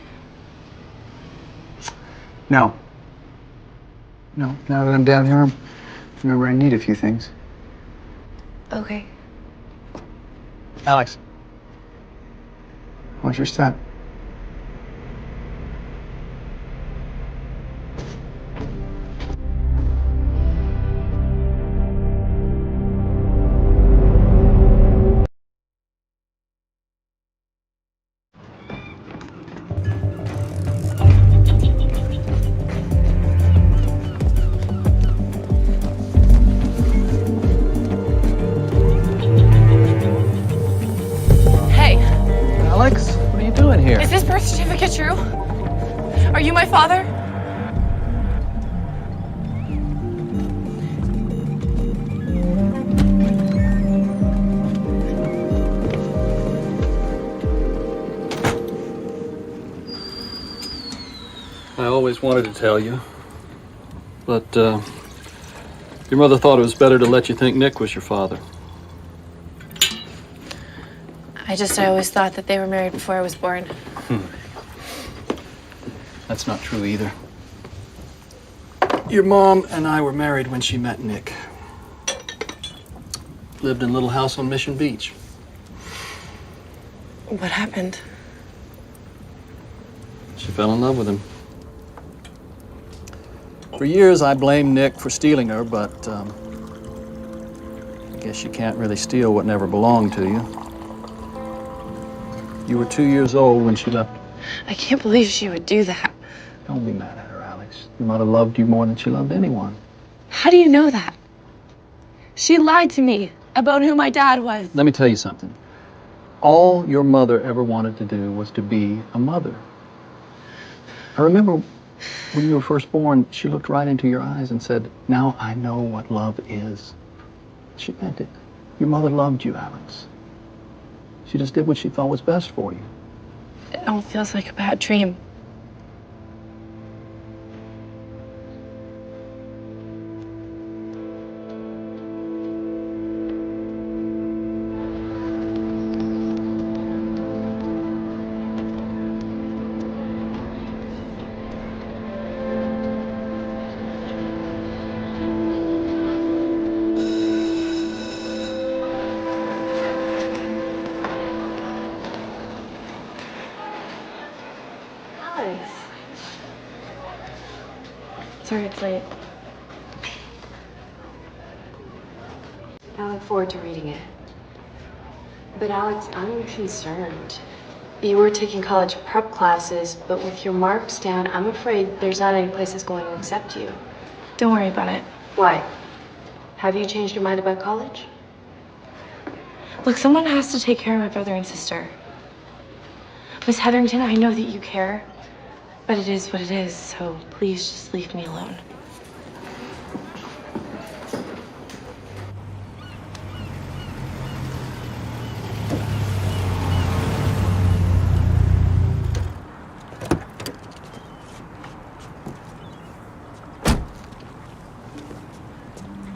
No. No, now that I'm down here, remember I need a few things. Okay. Alex. What's your step? father? I always wanted to tell you, but your mother thought it was better to let you think Nick was your father. I always thought that they were married before I was born. That's not true either. Your mom and I were married when she met Nick. Lived in a little house on Mission Beach. What happened? She fell in love with him. For years, I blamed Nick for stealing her, but I guess you can't really steal what never belonged to you. You were 2 years old when she left. I can't believe she would do that. Don't be mad at her, Alex. Your mother loved you more than she loved anyone. How do you know that? She lied to me about who my dad was. Let me tell you something. All your mother ever wanted to do was to be a mother. I remember when you were first born, she looked right into your eyes and said, "Now I know what love is." She meant it. Your mother loved you, Alex. She just did what she thought was best for you. It all feels like a bad dream. Alex. Sorry it's late. I look forward to reading it. But Alex, I'm concerned. You were taking college prep classes, but with your marks down, I'm afraid there's not any places going to accept you. Don't worry about it. Why? Have you changed your mind about college? Look, someone has to take care of my brother and sister. Miss Hetherington, I know that you care, but it is what it is, so please just leave me alone.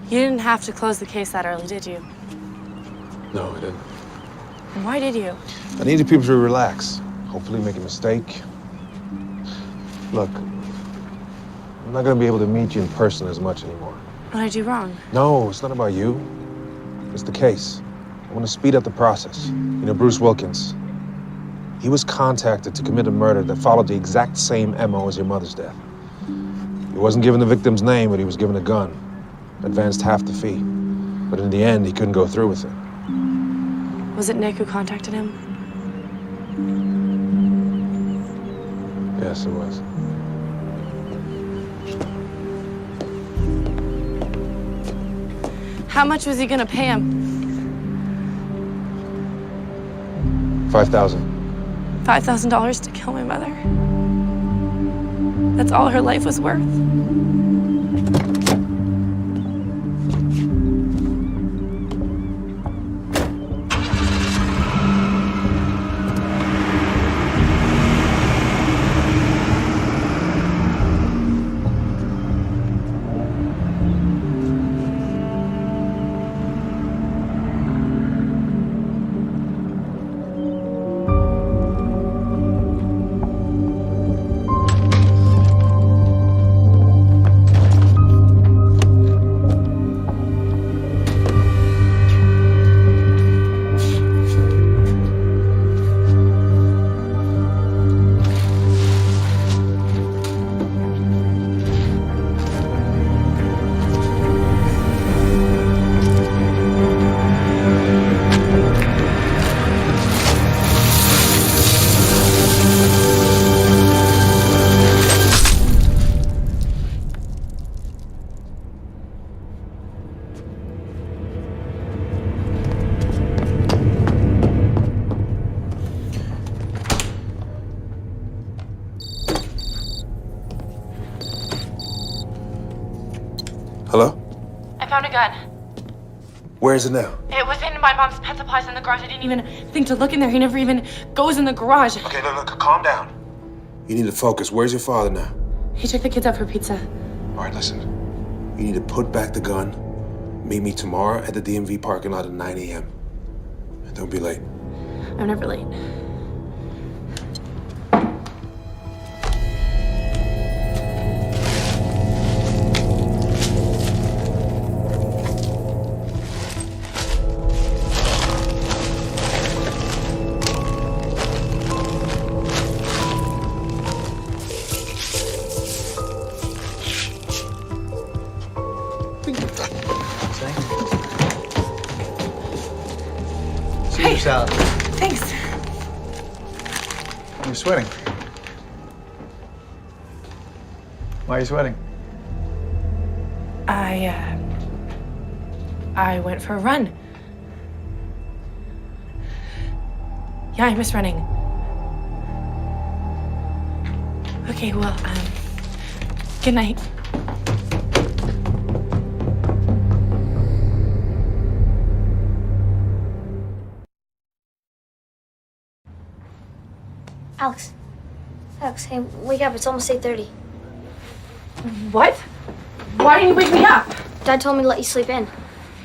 You didn't have to close the case that early, did you? No, I didn't. And why did you? I needed people to relax. Hopefully make a mistake. Look, I'm not gonna be able to meet you in person as much anymore. What did I do wrong? No, it's not about you. It's the case. I want to speed up the process. You know, Bruce Wilkins, he was contacted to commit a murder that followed the exact same MO as your mother's death. He wasn't given the victim's name, but he was given a gun. Advanced half the fee. But in the end, he couldn't go through with it. Was it Nick who contacted him? Yes, it was. How much was he gonna pay him? $5,000. $5,000 to kill my mother? That's all her life was worth? Hello? I found a gun. Where is it now? It was in my mom's pet supplies in the garage. I didn't even think to look in there. He never even goes in the garage. Okay, look, calm down. You need to focus. Where's your father now? He took the kids out for pizza. All right, listen. You need to put back the gun. Meet me tomorrow at the DMV parking lot at 9 a.m. And don't be late. I'm never late. Caesar salad. Thanks. You're sweating. Why are you sweating? I went for a run. Yeah, I miss running. Okay, well, good night. Alex. Alex, hey, wake up. It's almost 8:30. What? Why didn't you wake me up? Dad told me to let you sleep in.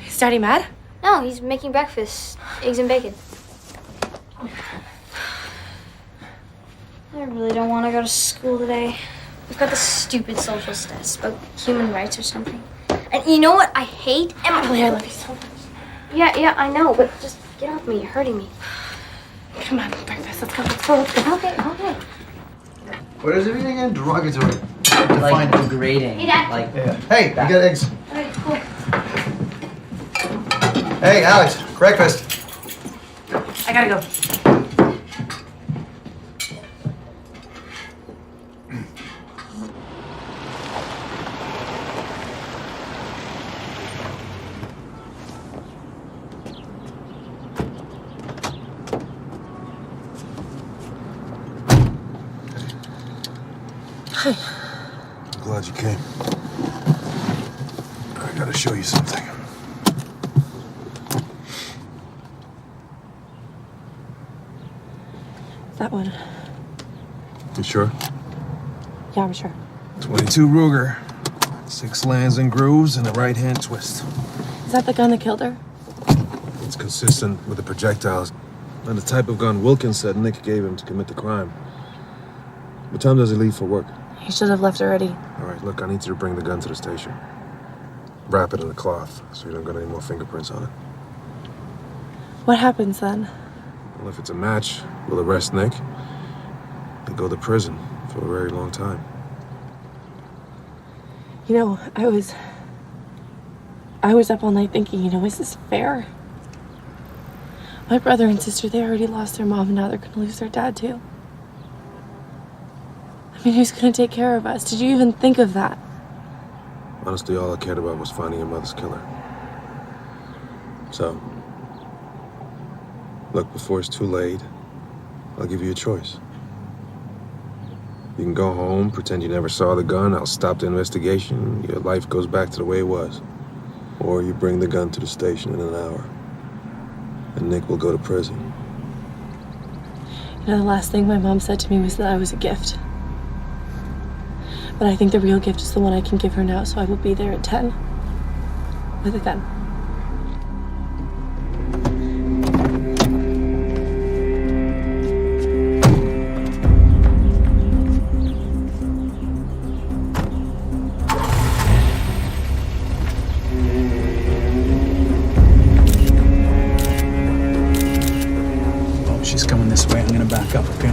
Is Daddy mad? No, he's making breakfast. Eggs and bacon. I really don't want to go to school today. We've got this stupid social test about human rights or something. And you know what I hate? Emily, I love you so much. Yeah, I know, but just get off me. You're hurting me. Come on, breakfast. Let's go. Okay. What is everything again? Derogatory. Like degrading. Hey, Dad. Like, Yeah. Hey, you got eggs. Okay, cool. Hey, Alex, breakfast. I gotta go. I'm glad you came. I gotta show you something. That one. You sure? Yeah, I'm sure. 22 Ruger. 6 lands and grooves and a right-hand twist. Is that the gun that killed her? It's consistent with the projectiles and the type of gun Wilkins said Nick gave him to commit the crime. What time does he leave for work? He should have left already. All right, look, I need you to bring the gun to the station. Wrap it in a cloth so you don't get any more fingerprints on it. What happens then? Well, if it's a match, we'll arrest Nick. He'll go to prison for a very long time. You know, I was up all night thinking, is this fair? My brother and sister, they already lost their mom, and now they're gonna lose their dad too. I mean, who's gonna take care of us? Did you even think of that? Honestly, all I cared about was finding your mother's killer. So, look, before it's too late, I'll give you a choice. You can go home, pretend you never saw the gun, I'll stop the investigation, your life goes back to the way it was. Or you bring the gun to the station in an hour, and Nick will go to prison. The last thing my mom said to me was that I was a gift. But I think the real gift is the one I can give her now, so I will be there at 10 with a gun. Oh, she's coming this way. I'm gonna back up, okay?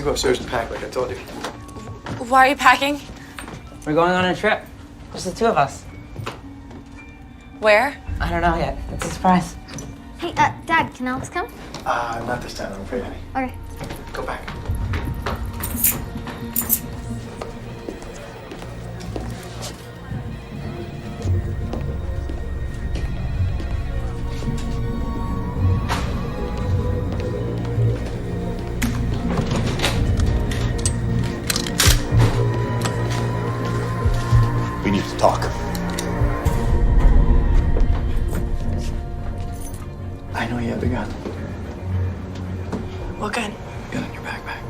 me go upstairs and pack like I told you. Why are you packing? We're going on a trip. Just the two of us. Where? I don't know yet. It's a surprise. Hey, Dad, can Alex come? Not this time, I'm afraid, honey. Okay. Go back. We need to talk. I know you have the gun. What gun? Gun in your backpack.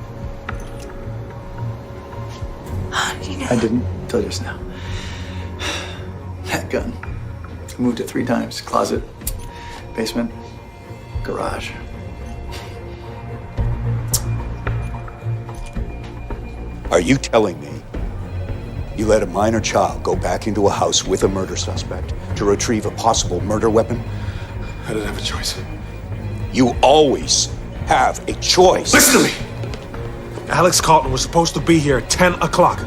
How did you know? I didn't till just now. That gun. I moved it 3 times. Closet, basement, garage. Are you telling me you let a minor child go back into a house with a murder suspect to retrieve a possible murder weapon? I didn't have a choice. You always have a choice. Listen to me! Alex Carlton was supposed to be here at 10 o'clock.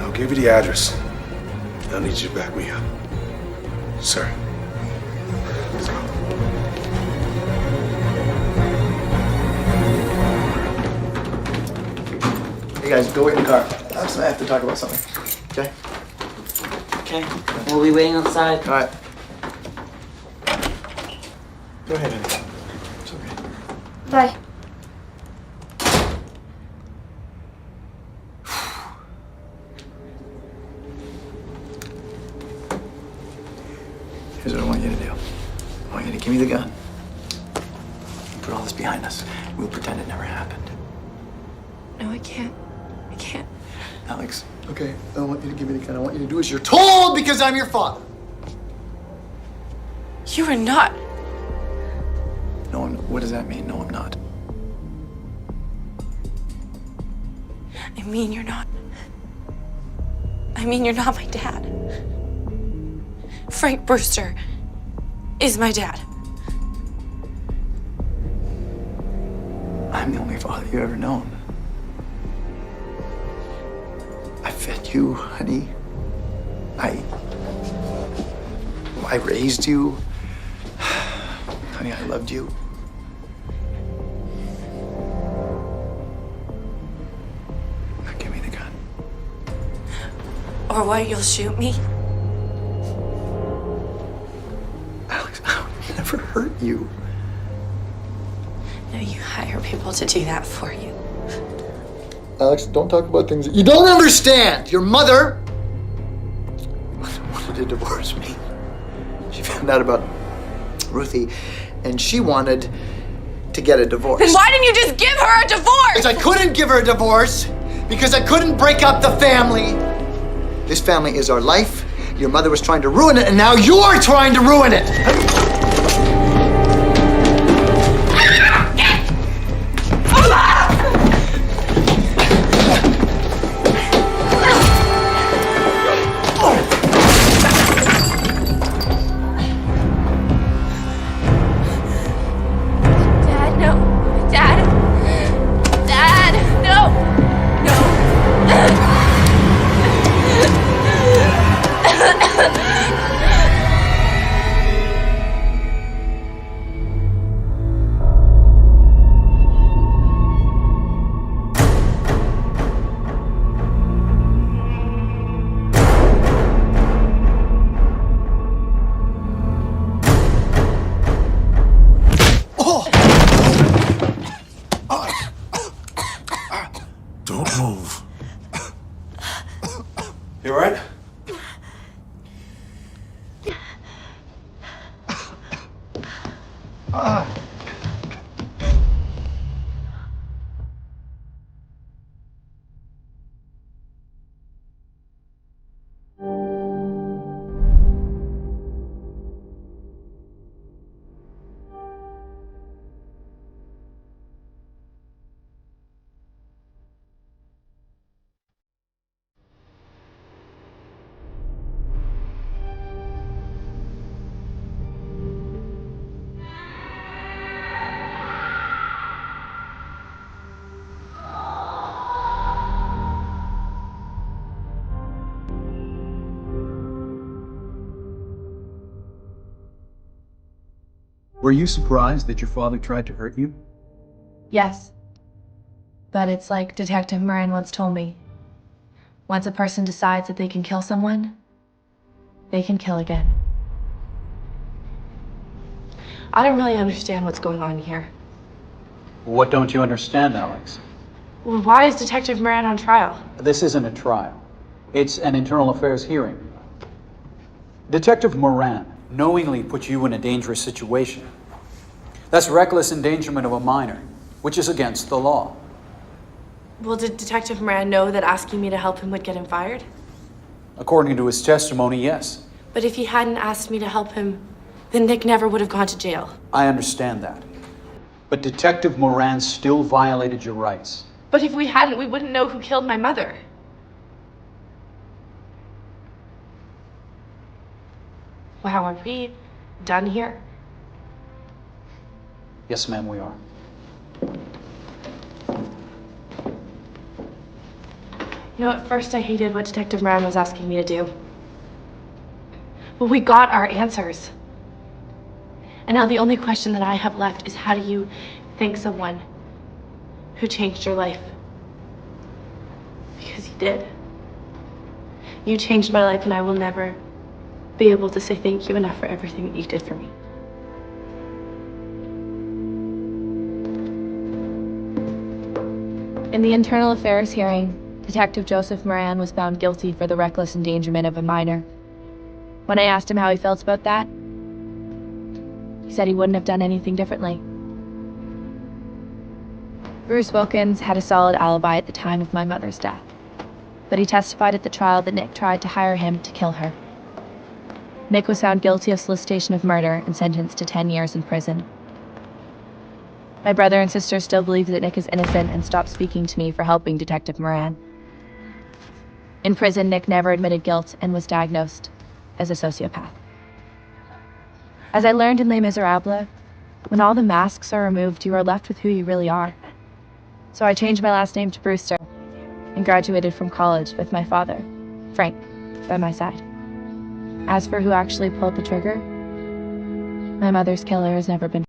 I'll give you the address. I need you to back me up. Sir. Let's go. Hey guys, go wait in the car. Alex and I have to talk about something. Okay? Okay. We'll be waiting outside. All right. Go ahead, honey. It's okay. Bye. Here's what I want you to do. I want you to give me the gun. Put all this behind us. We'll pretend it never happened. No, I can't. I can't. Alex, okay, I want you to give me the gun. I want you to do as you're told because I'm your father. You are not. No, I'm not. What does that mean? No, I'm not. I mean, you're not. I mean, you're not my dad. Frank Brewster is my dad. I'm the only father you've ever known. I fed you, honey. I raised you. Honey, I loved you. Now give me the gun. Or what, you'll shoot me? Alex, I would never hurt you. No, you hire people to do that for you. Alex, don't talk about things that you don't understand. Your mother wanted to divorce me. She found out about Ruthie, and she wanted to get a divorce. Then why didn't you just give her a divorce? Because I couldn't give her a divorce. Because I couldn't break up the family. This family is our life. Your mother was trying to ruin it, and now you're trying to ruin it. Dad, no. Dad. Dad, no. Don't move. You all right? Were you surprised that your father tried to hurt you? Yes. But it's like Detective Moran once told me. Once a person decides that they can kill someone, they can kill again. I don't really understand what's going on here. What don't you understand, Alex? Well, why is Detective Moran on trial? This isn't a trial. It's an internal affairs hearing. Detective Moran knowingly put you in a dangerous situation. That's reckless endangerment of a minor, which is against the law. Well, did Detective Moran know that asking me to help him would get him fired? According to his testimony, yes. But if he hadn't asked me to help him, then Nick never would have gone to jail. I understand that. But Detective Moran still violated your rights. But if we hadn't, we wouldn't know who killed my mother. Wow, are we done here? Yes, ma'am, we are. You know, at first I hated what Detective Moran was asking me to do. But we got our answers. And now the only question that I have left is, how do you thank someone who changed your life? Because you did. You changed my life, and I will never be able to say thank you enough for everything that you did for me. In the internal affairs hearing, Detective Joseph Moran was found guilty for the reckless endangerment of a minor. When I asked him how he felt about that, he said he wouldn't have done anything differently. Bruce Wilkins had a solid alibi at the time of my mother's death, but he testified at the trial that Nick tried to hire him to kill her. Nick was found guilty of solicitation of murder and sentenced to 10 years in prison. My brother and sister still believe that Nick is innocent and stopped speaking to me for helping Detective Moran. In prison, Nick never admitted guilt and was diagnosed as a sociopath. As I learned in Les Miserables, when all the masks are removed, you are left with who you really are. So I changed my last name to Brewster and graduated from college with my father, Frank, by my side. As for who actually pulled the trigger, my mother's killer has never been